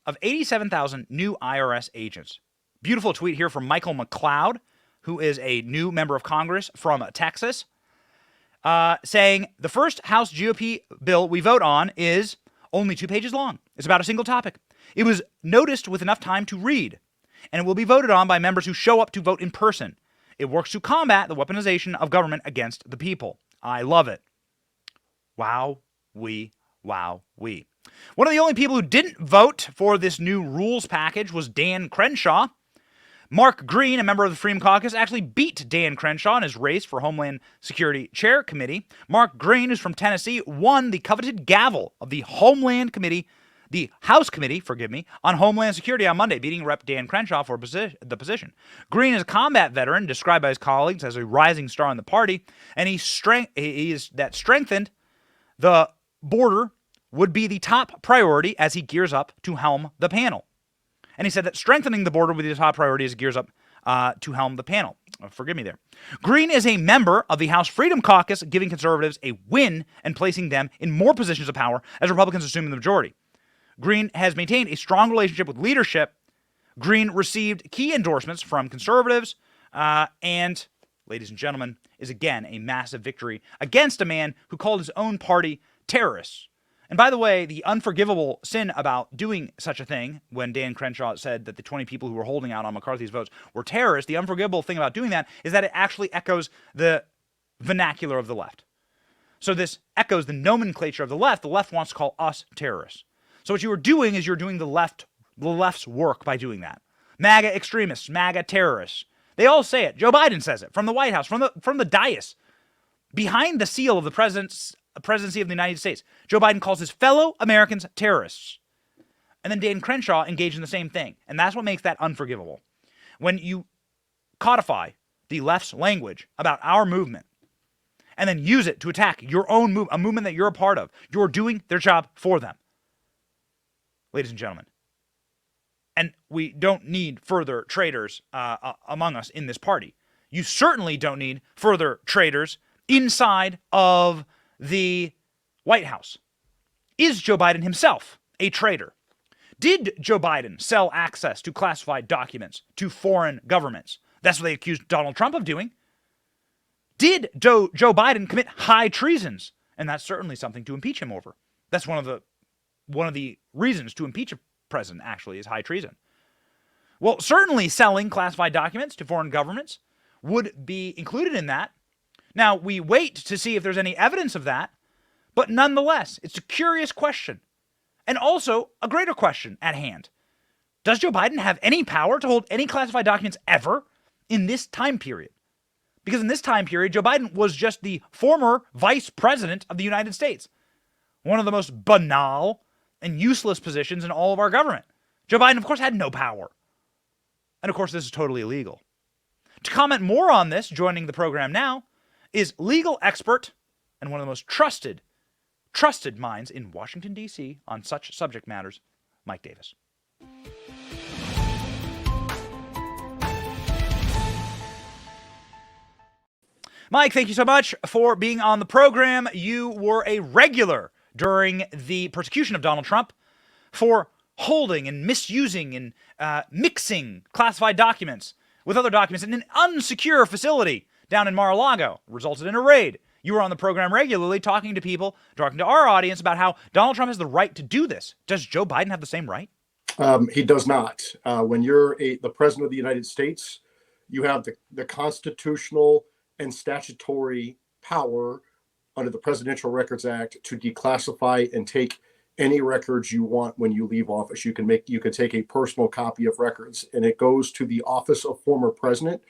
of 87,000 new IRS agents. Beautiful tweet here from Michael McLeod, who is a new member of Congress from Texas, saying, the first House GOP bill we vote on is Only 2 pages long. It's about a single topic. It was noticed with enough time to read, and it will be voted on by members who show up to vote in person. It works to combat the weaponization of government against the people. I love it. Wow, wow, we. One of the only people who didn't vote for this new rules package was Dan Crenshaw. Mark Green, a member of the Freedom Caucus, actually beat Dan Crenshaw in his race for Homeland Security Chair Committee. Mark Green, who's from Tennessee, won the coveted gavel of the House Committee, on Homeland Security on Monday, beating Rep. Dan Crenshaw for the position. Green is a combat veteran, described by his colleagues as a rising star in the party, and strengthened the border would be the top priority as he gears up to helm the panel. And he said that strengthening the border would be the top priority as he gears up to helm the panel. Forgive me there. Green is a member of the House Freedom Caucus, giving conservatives a win and placing them in more positions of power as Republicans assume the majority. Green has maintained a strong relationship with leadership. Green received key endorsements from conservatives and, ladies and gentlemen, is again a massive victory against a man who called his own party terrorists. And by the way, the unforgivable sin about doing such a thing, when Dan Crenshaw said that the 20 people who were holding out on McCarthy's votes were terrorists, the unforgivable thing about doing that is that it actually echoes the vernacular of the left. So this echoes the nomenclature of the left. The left wants to call us terrorists. So what you are doing is you're doing the left's work by doing that. MAGA extremists, MAGA terrorists. They all say it. Joe Biden says it from the White House, from the dais, behind the seal of the presidency of the United States. Joe Biden calls his fellow Americans terrorists. And then Dan Crenshaw engaged in the same thing. And that's what makes that unforgivable. When you codify the left's language about our movement and then use it to attack your own movement, a movement that you're a part of, you're doing their job for them. Ladies and gentlemen. And we don't need further traitors among us in this party. You certainly don't need further traitors inside of the White House. Is Joe Biden himself a traitor? Did Joe Biden sell access to classified documents to foreign governments? That's what they accused Donald Trump of doing. Did Joe Biden commit high treasons? And that's certainly something to impeach him over. That's one of the reasons to impeach a president, actually, is high treason. Well, certainly selling classified documents to foreign governments would be included in that. Now, we wait to see if there's any evidence of that, but nonetheless, it's a curious question. And also, a greater question at hand. Does Joe Biden have any power to hold any classified documents ever in this time period? Because in this time period, Joe Biden was just the former vice president of the United States. One of the most banal and useless positions in all of our government. Joe Biden, of course, had no power. And of course, this is totally illegal. To comment more on this, joining the program now, is legal expert and one of the most trusted minds in Washington, D.C. on such subject matters, Mike Davis. Mike, thank you so much for being on the program. You were a regular during the persecution of Donald Trump for holding and misusing and mixing classified documents with other documents in an unsecure facility down in Mar-a-Lago, resulted in a raid. You were on the program regularly talking to our audience about how Donald Trump has the right to do this. Does Joe Biden have the same right? He does not. When you're the president of the United States, you have the constitutional and statutory power under the Presidential Records Act to declassify and take any records you want when you leave office. You can take a personal copy of records, and it goes to the office of former president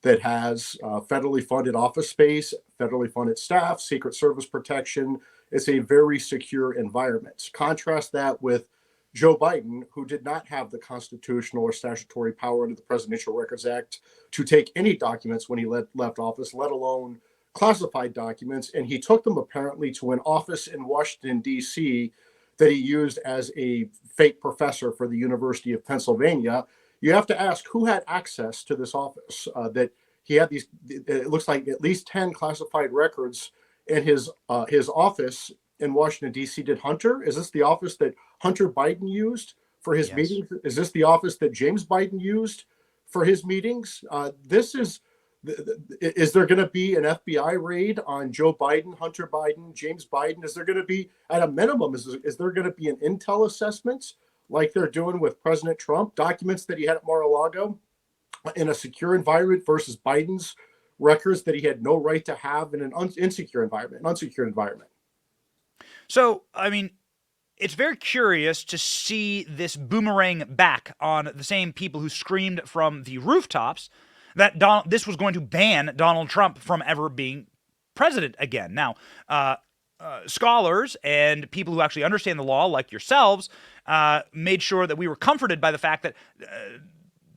that has federally funded office space, federally funded staff, Secret Service protection. It's a very secure environment. Contrast that with Joe Biden, who did not have the constitutional or statutory power under the Presidential Records Act to take any documents when he left office, let alone classified documents. And he took them apparently to an office in Washington, D.C. that he used as a fake professor for the University of Pennsylvania. You have to ask who had access to this office, that he had these, it looks like at least 10 classified records in his office in Washington, D.C. Did Hunter? Is this the office that Hunter Biden used for his meetings? Is this the office that James Biden used for his meetings? This is Is there going to be an FBI raid on Joe Biden, Hunter Biden, James Biden? Is there going to be, at a minimum, is there going to be an intel assessment like they're doing with President Trump, documents that he had at Mar-a-Lago in a secure environment versus Biden's records that he had no right to have in an unsecured environment? So, I mean, it's very curious to see this boomerang back on the same people who screamed from the rooftops that this was going to ban Donald Trump from ever being president again. Now, scholars and people who actually understand the law, like yourselves, made sure that we were comforted by the fact that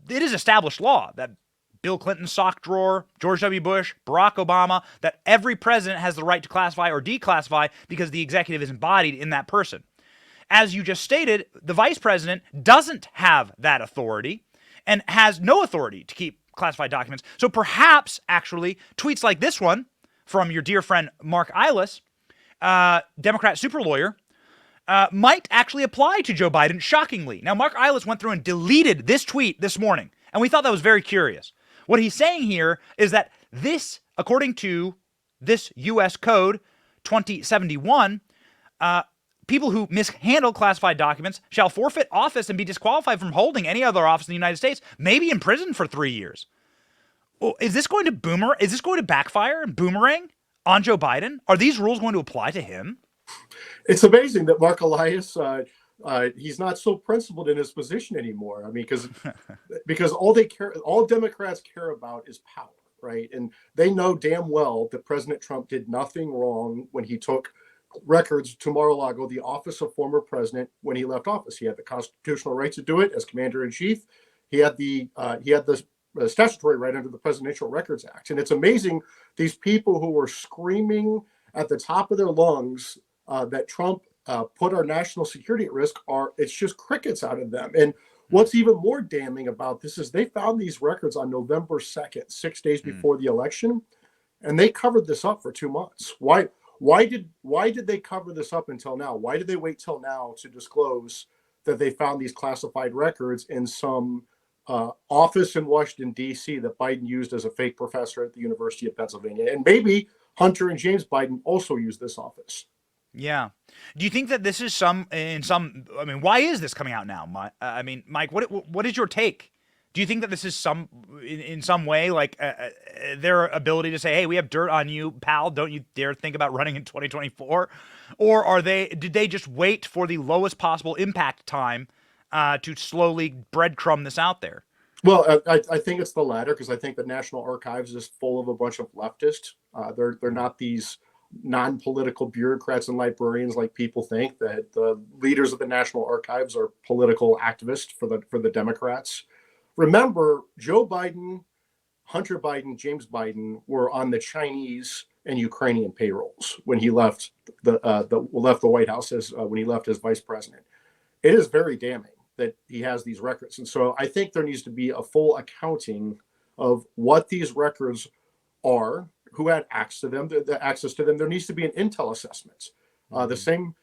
it is established law that Bill Clinton's sock drawer, George W. Bush, Barack Obama, that every president has the right to classify or declassify because the executive is embodied in that person. As you just stated, the vice president doesn't have that authority and has no authority to keep classified documents. So perhaps, actually, tweets like this one from your dear friend Mark Eilis, Democrat super lawyer, might actually apply to Joe Biden, shockingly. Now, Mark Eilis went through and deleted this tweet this morning, and we thought that was very curious. What he's saying here is that this, according to this U.S. Code 2071, people who mishandle classified documents shall forfeit office and be disqualified from holding any other office in the United States, maybe in prison for 3 years. Well, is this going to backfire and boomerang on Joe Biden? Are these rules going to apply to him? It's amazing that Mark Elias, he's not so principled in his position anymore. I mean, because all Democrats care about is power, right? And they know damn well that President Trump did nothing wrong when he took records to Mar-a-Lago, the office of former president, when he left office. He had the constitutional right to do it as commander-in-chief. He had the statutory right under the Presidential Records Act. And it's amazing, these people who were screaming at the top of their lungs that Trump put our national security at risk, it's just crickets out of them. And what's even more damning about this is they found these records on November 2nd, 6 days before the election, and they covered this up for 2 months. Why did they cover this up until now? Why did they wait till now to disclose that they found these classified records in some office in Washington, D.C. that Biden used as a fake professor at the University of Pennsylvania? And maybe Hunter and James Biden also used this office. Yeah. Do you think that this is why is this coming out now? Mike, what is your take? Do you think that this is in some way like their ability to say, hey, we have dirt on you, pal, don't you dare think about running in 2024? Or did they just wait for the lowest possible impact time to slowly breadcrumb this out there? Well, I think it's the latter, because I think the National Archives is full of a bunch of leftists. They're not these non-political bureaucrats and librarians like people think. That the leaders of the National Archives are political activists for the Democrats. Remember, Joe Biden, Hunter Biden, James Biden were on the Chinese and Ukrainian payrolls when he left the White House when he left as vice president. It is very damning that he has these records, and so I think there needs to be a full accounting of what these records are, who had access to them. There needs to be an intel assessment. The same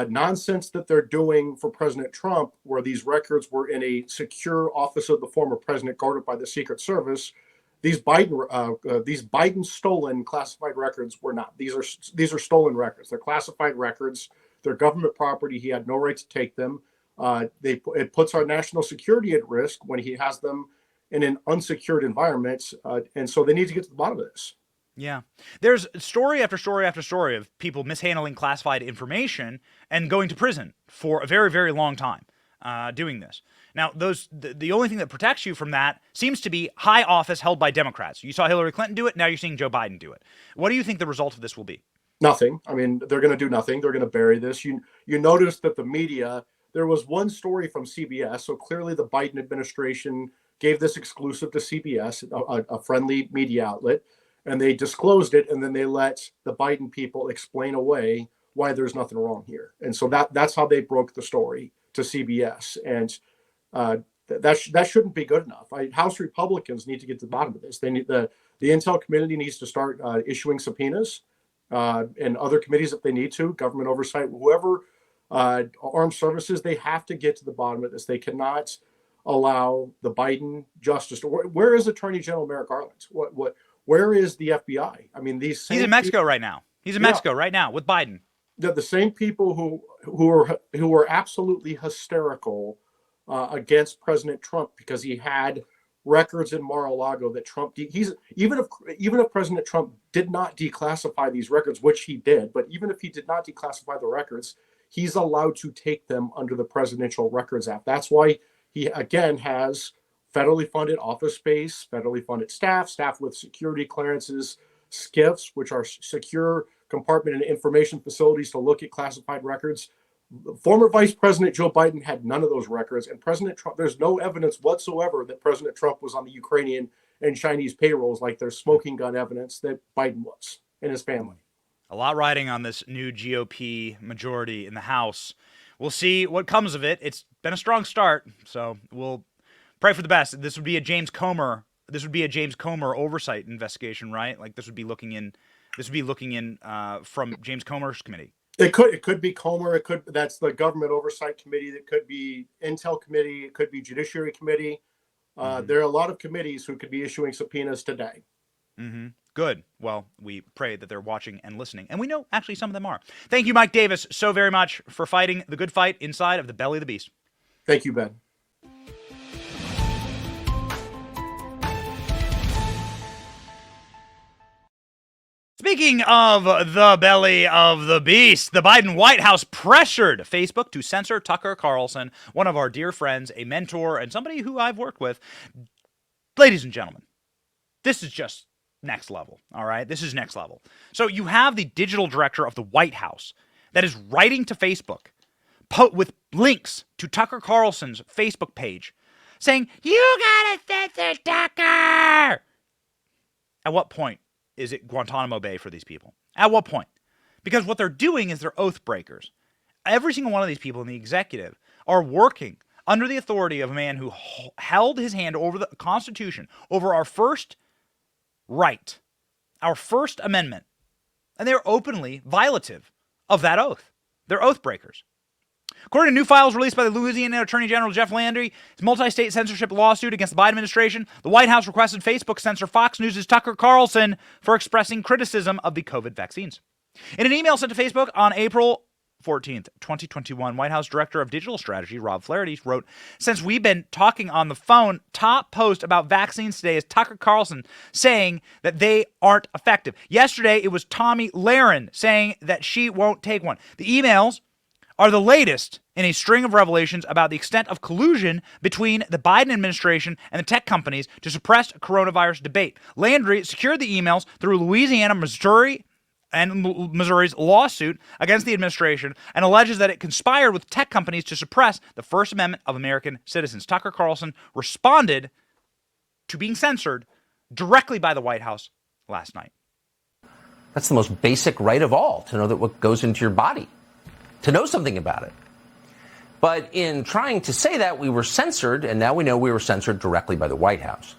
nonsense that they're doing for President Trump, where these records were in a secure office of the former president guarded by the Secret Service. These Biden stolen classified records were not. These are stolen records. They're classified records. They're government property. He had no right to take them. It puts our national security at risk when he has them in an unsecured environment, and so they need to get to the bottom of this. Yeah. There's story after story after story of people mishandling classified information and going to prison for a very, very long time doing this. Now, the only thing that protects you from that seems to be high office held by Democrats. You saw Hillary Clinton do it. Now you're seeing Joe Biden do it. What do you think the result of this will be? Nothing. I mean, they're going to do nothing. They're going to bury this. You notice that the media, there was one story from CBS. So clearly the Biden administration gave this exclusive to CBS, a friendly media outlet. And they disclosed it, and then they let the Biden people explain away why there's nothing wrong here. And so that's how they broke the story to CBS. And that shouldn't be good enough. House Republicans need to get to the bottom of this. They need the Intel Committee needs to start issuing subpoenas, and other committees if they need to, government oversight, whoever, armed services, they have to get to the bottom of this. They cannot allow the Biden justice. Where is Attorney General Merrick Garland? Where is the FBI? I mean, these same He's in Mexico right now. He's in Mexico right now with Biden. The same people who are absolutely hysterical against President Trump because he had records in Mar-a-Lago that Trump even if President Trump did not declassify these records, which he did, but even if he did not declassify the records, he's allowed to take them under the Presidential Records Act. That's why he again has federally funded office space, federally funded staff with security clearances, SCIFs, which are secure compartment and information facilities to look at classified records. Former Vice President Joe Biden had none of those records, and President Trump, there's no evidence whatsoever that President Trump was on the Ukrainian and Chinese payrolls like there's smoking gun evidence that Biden was and his family. A lot riding on this new GOP majority in the House. We'll see what comes of it. It's been a strong start, so we'll pray for the best. This would be a James Comer oversight investigation, right? Like this would be looking in from James Comer's committee. It could be Comer. That's the government oversight committee. That could be Intel committee. It could be Judiciary committee. There are a lot of committees who could be issuing subpoenas today. Mm-hmm. Good. Well, we pray that they're watching and listening, and we know actually some of them are. Thank you, Mike Davis, so very much for fighting the good fight inside of the belly of the beast. Thank you, Ben. Speaking of the belly of the beast, the Biden White House pressured Facebook to censor Tucker Carlson, one of our dear friends, a mentor, and somebody who I've worked with. Ladies and gentlemen, this is just next level, all right? This is next level. So you have the digital director of the White House that is writing to Facebook with links to Tucker Carlson's Facebook page saying, "You gotta censor Tucker!" At what point is it Guantanamo Bay for these people? At what point? Because what they're doing is they're oath breakers. Every single one of these people in the executive are working under the authority of a man who held his hand over the Constitution, over our first right, our First Amendment. And they're openly violative of that oath. They're oath breakers. According to new files released by the Louisiana Attorney General Jeff Landry, his multi-state censorship lawsuit against the Biden administration, the White House requested Facebook censor Fox News' Tucker Carlson for expressing criticism of the COVID vaccines. In an email sent to Facebook on April 14th, 2021, White House Director of Digital Strategy, Rob Flaherty, wrote, "Since we've been talking on the phone, top post about vaccines today is Tucker Carlson saying that they aren't effective. Yesterday, it was Tomi Lahren saying that she won't take one. The emails are the latest in a string of revelations about the extent of collusion between the Biden administration and the tech companies to suppress coronavirus debate. Landry secured the emails through Louisiana, Missouri's lawsuit against the administration and alleges that it conspired with tech companies to suppress the First Amendment of American citizens." Tucker Carlson responded to being censored directly by the White House last night. That's the most basic right of all, to know that what goes into your body, to know something about it. But in trying to say that, we were censored, and now we know we were censored directly by the White House.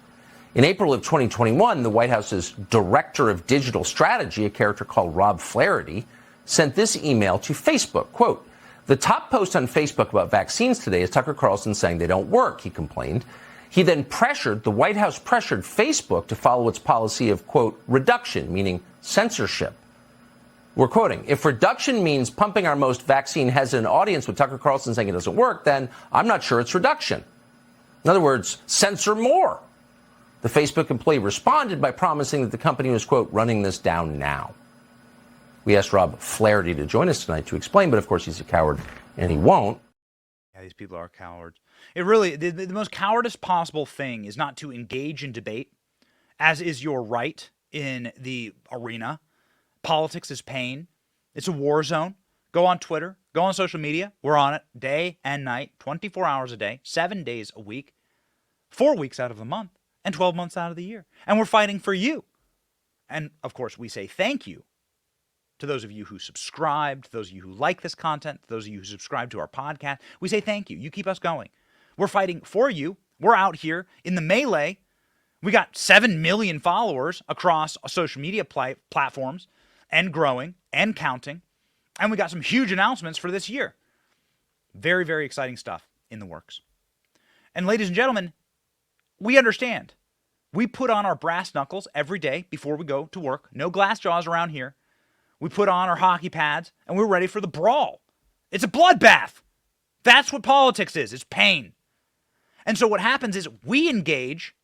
In April of 2021, the White House's Director of Digital Strategy, a character called Rob Flaherty, sent this email to Facebook. Quote, "The top post on Facebook about vaccines today is Tucker Carlson saying they don't work," he complained. He then the White House pressured Facebook to follow its policy of, quote, reduction, meaning censorship. We're quoting, "If reduction means pumping our most vaccine-hesitant audience with Tucker Carlson saying it doesn't work, then I'm not sure it's reduction. In other words, censor more." The Facebook employee responded by promising that the company was, quote, running this down now. We asked Rob Flaherty to join us tonight to explain, but of course he's a coward and he won't. Yeah, these people are cowards. It really, the most cowardice possible thing is not to engage in debate, as is your right in the arena. Politics is pain. It's a war zone. Go on Twitter. Go on social media. We're on it day and night, 24 hours a day, 7 days a week, 4 weeks out of the month, and 12 months out of the year. And we're fighting for you. And, of course, we say thank you to those of you who subscribe, to those of you who like this content, to those of you who subscribe to our podcast. We say thank you. You keep us going. We're fighting for you. We're out here in the melee. We got 7 million followers across social media platforms, and growing and counting. And we got some huge announcements for this year. Very, very exciting stuff in the works. And ladies and gentlemen, we understand We put on our brass knuckles every day before we go to work. No glass jaws around here. We put on our hockey pads, and we're ready for the brawl. It's a bloodbath. That's what politics is. It's pain. And so what happens is we engage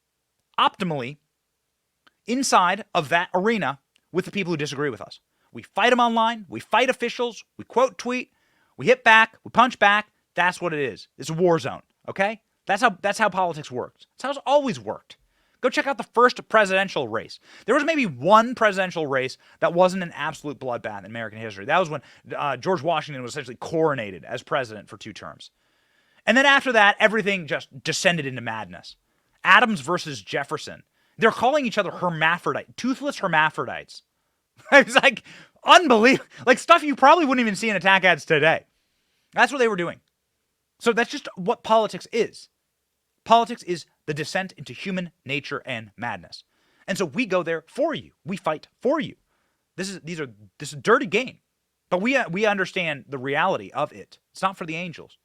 optimally inside of that arena with the people who disagree with us. We fight them online. We fight officials. We quote tweet. We hit back. We punch back. That's what it is. It's a war zone, okay? That's how politics works. That's how it's always worked. Go check out the first presidential race. There was maybe one presidential race that wasn't an absolute bloodbath in American history. That was when George Washington was essentially coronated as president for 2 terms. And then after that, everything just descended into madness. Adams versus Jefferson. They're calling each other toothless hermaphrodites. It's like unbelievable. Like stuff you probably wouldn't even see in attack ads today. That's what they were doing. So that's just what politics is. Politics is the descent into human nature and madness. And so we go there for you. We fight for you. This is a dirty game. But we understand the reality of it. It's not for the angels.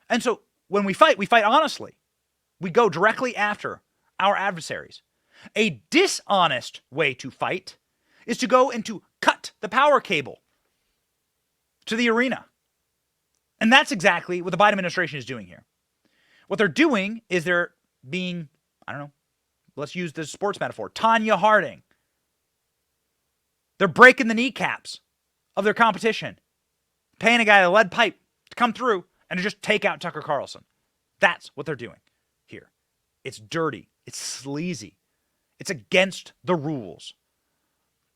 And so when we fight honestly. We go directly after our adversaries. A dishonest way to fight is to go and to cut the power cable to the arena. And that's exactly what the Biden administration is doing here. What they're doing is they're being, I don't know, let's use the sports metaphor, Tanya Harding. They're breaking the kneecaps of their competition, paying a guy a lead pipe to come through and to just take out Tucker Carlson. That's what they're doing here. It's dirty. It's sleazy. It's against the rules.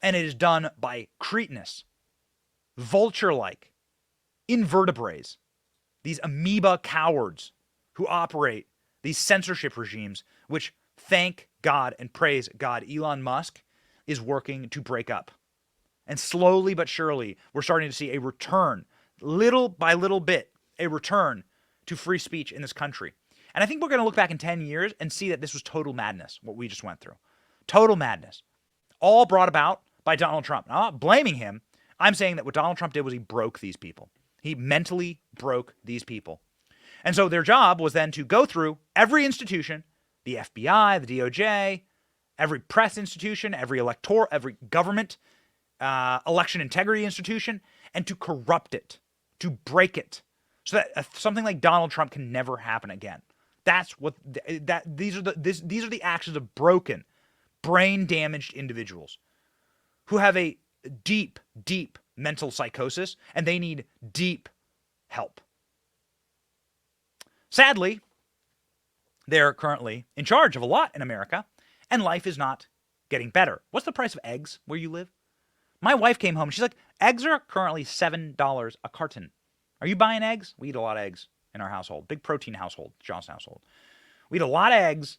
And it is done by cretinous, vulture-like invertebrates, these amoeba cowards who operate these censorship regimes, which, thank God and praise God, Elon Musk is working to break up. And slowly but surely, we're starting to see a return, little by little bit, a return to free speech in this country. And I think we're going to look back in 10 years and see that this was total madness, what we just went through. Total madness. All brought about by Donald Trump. Now, I'm not blaming him. I'm saying that what Donald Trump did was he broke these people. He mentally broke these people. And so their job was then to go through every institution, the FBI, the DOJ, every press institution, every government, election integrity institution, and to corrupt it, to break it, so that something like Donald Trump can never happen again. That's what these are the actions of broken, brain-damaged individuals who have a deep, deep mental psychosis, and they need deep help. Sadly, they're currently in charge of a lot in America, and life is not getting better. What's the price of eggs where you live? My wife came home. She's like, eggs are currently $7 a carton. Are you buying eggs? We eat a lot of eggs in our household. Big protein household, Johnson household. We eat a lot of eggs.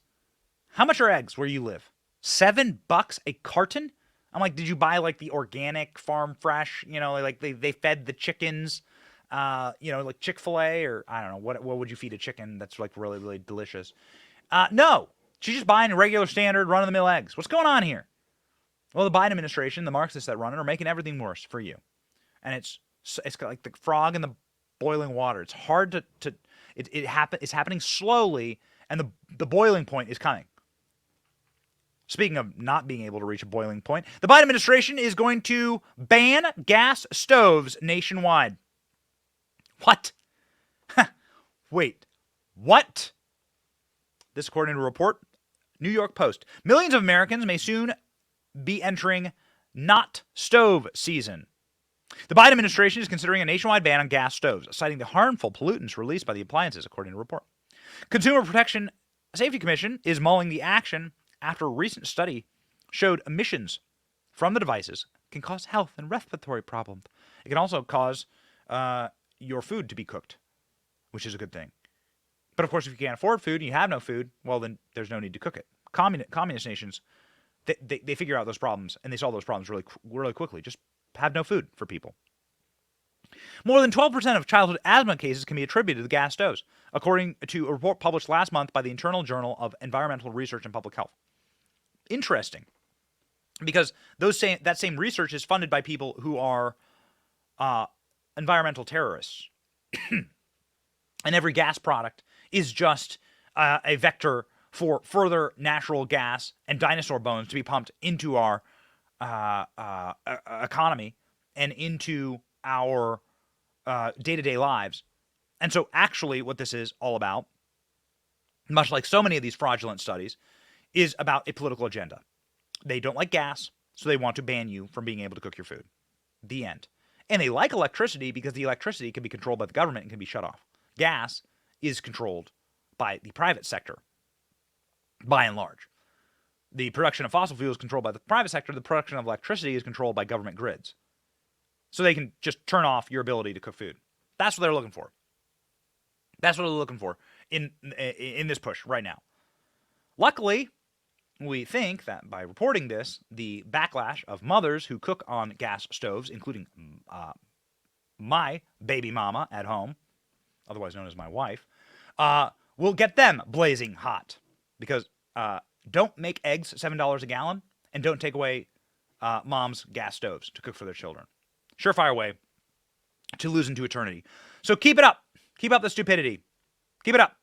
How much are eggs where you live? $7 a carton? I'm like, did you buy like the organic farm fresh? You know, like they fed the chickens, like Chick-fil-A, or I don't know, what would you feed a chicken that's like really, really delicious? No, she's just buying regular standard run-of-the-mill eggs. What's going on here? Well, the Biden administration, the Marxists that run it, are making everything worse for you. And it's like the frog in the boiling water. It's hard it's happening slowly, and the boiling point is coming. Speaking of not being able to reach a boiling point, the Biden administration is going to ban gas stoves nationwide. What? Wait, what? This according to a report, New York Post. Millions of Americans may soon be entering not stove season. The Biden administration is considering a nationwide ban on gas stoves, citing the harmful pollutants released by the appliances, according to a report. Consumer Protection Safety Commission is mulling the action after a recent study showed emissions from the devices can cause health and respiratory problems. It can also cause your food to be cooked, which is a good thing. But of course, if you can't afford food and you have no food, well, then there's no need to cook it. Communist nations, they figure out those problems, and they solve those problems really, really quickly. Just have no food for people. More than 12% of childhood asthma cases can be attributed to gas stoves, according to a report published last month by the Internal Journal of Environmental Research and Public Health. Interesting, because that same research is funded by people who are environmental terrorists. And every gas product is just a vector for further natural gas and dinosaur bones to be pumped into our economy and into our day-to-day lives. And so actually what this is all about, much like so many of these fraudulent studies, is about a political agenda. They don't like gas, so they want to ban you from being able to cook your food. The end. And they like electricity because the electricity can be controlled by the government and can be shut off. Gas is controlled by the private sector, by and large. The production of fossil fuels is controlled by the private sector. The production of electricity is controlled by government grids. So they can just turn off your ability to cook food. That's what they're looking for. That's what they're looking for in this push right now. Luckily, we think that by reporting this, the backlash of mothers who cook on gas stoves, including my baby mama at home, otherwise known as my wife, will get them blazing hot. Because don't make eggs $7 a gallon, and don't take away mom's gas stoves to cook for their children. Surefire way to lose into eternity. So keep it up. Keep up the stupidity. Keep it up.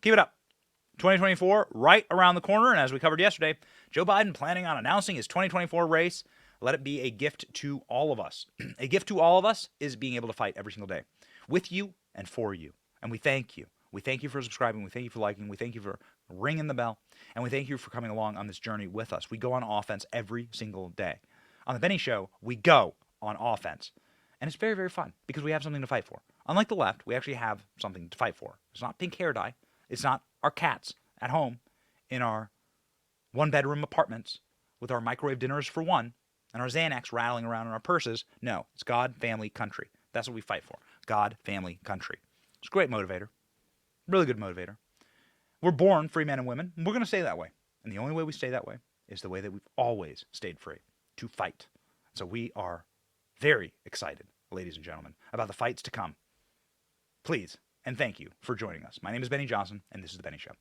Keep it up. 2024, right around the corner. And as we covered yesterday, Joe Biden planning on announcing his 2024 race. Let it be a gift to all of us. A gift to all of us is being able to fight every single day with you and for you. And we thank you. We thank you for subscribing. We thank you for liking. We thank you for ringing the bell. And we thank you for coming along on this journey with us. We go on offense every single day. On The Benny Show, we go on offense. And it's very, very fun because we have something to fight for. Unlike the left, we actually have something to fight for. It's not pink hair dye. It's not our cats at home in our one-bedroom apartments with our microwave dinners for one and our Xanax rattling around in our purses. No, it's God, family, country. That's what we fight for. God, family, country. It's a great motivator. Really good motivator. We're born free men and women. And we're going to stay that way. And the only way we stay that way is the way that we've always stayed free, to fight. So we are very excited, ladies and gentlemen, about the fights to come. Please and thank you for joining us. My name is Benny Johnson, and this is The Benny Show.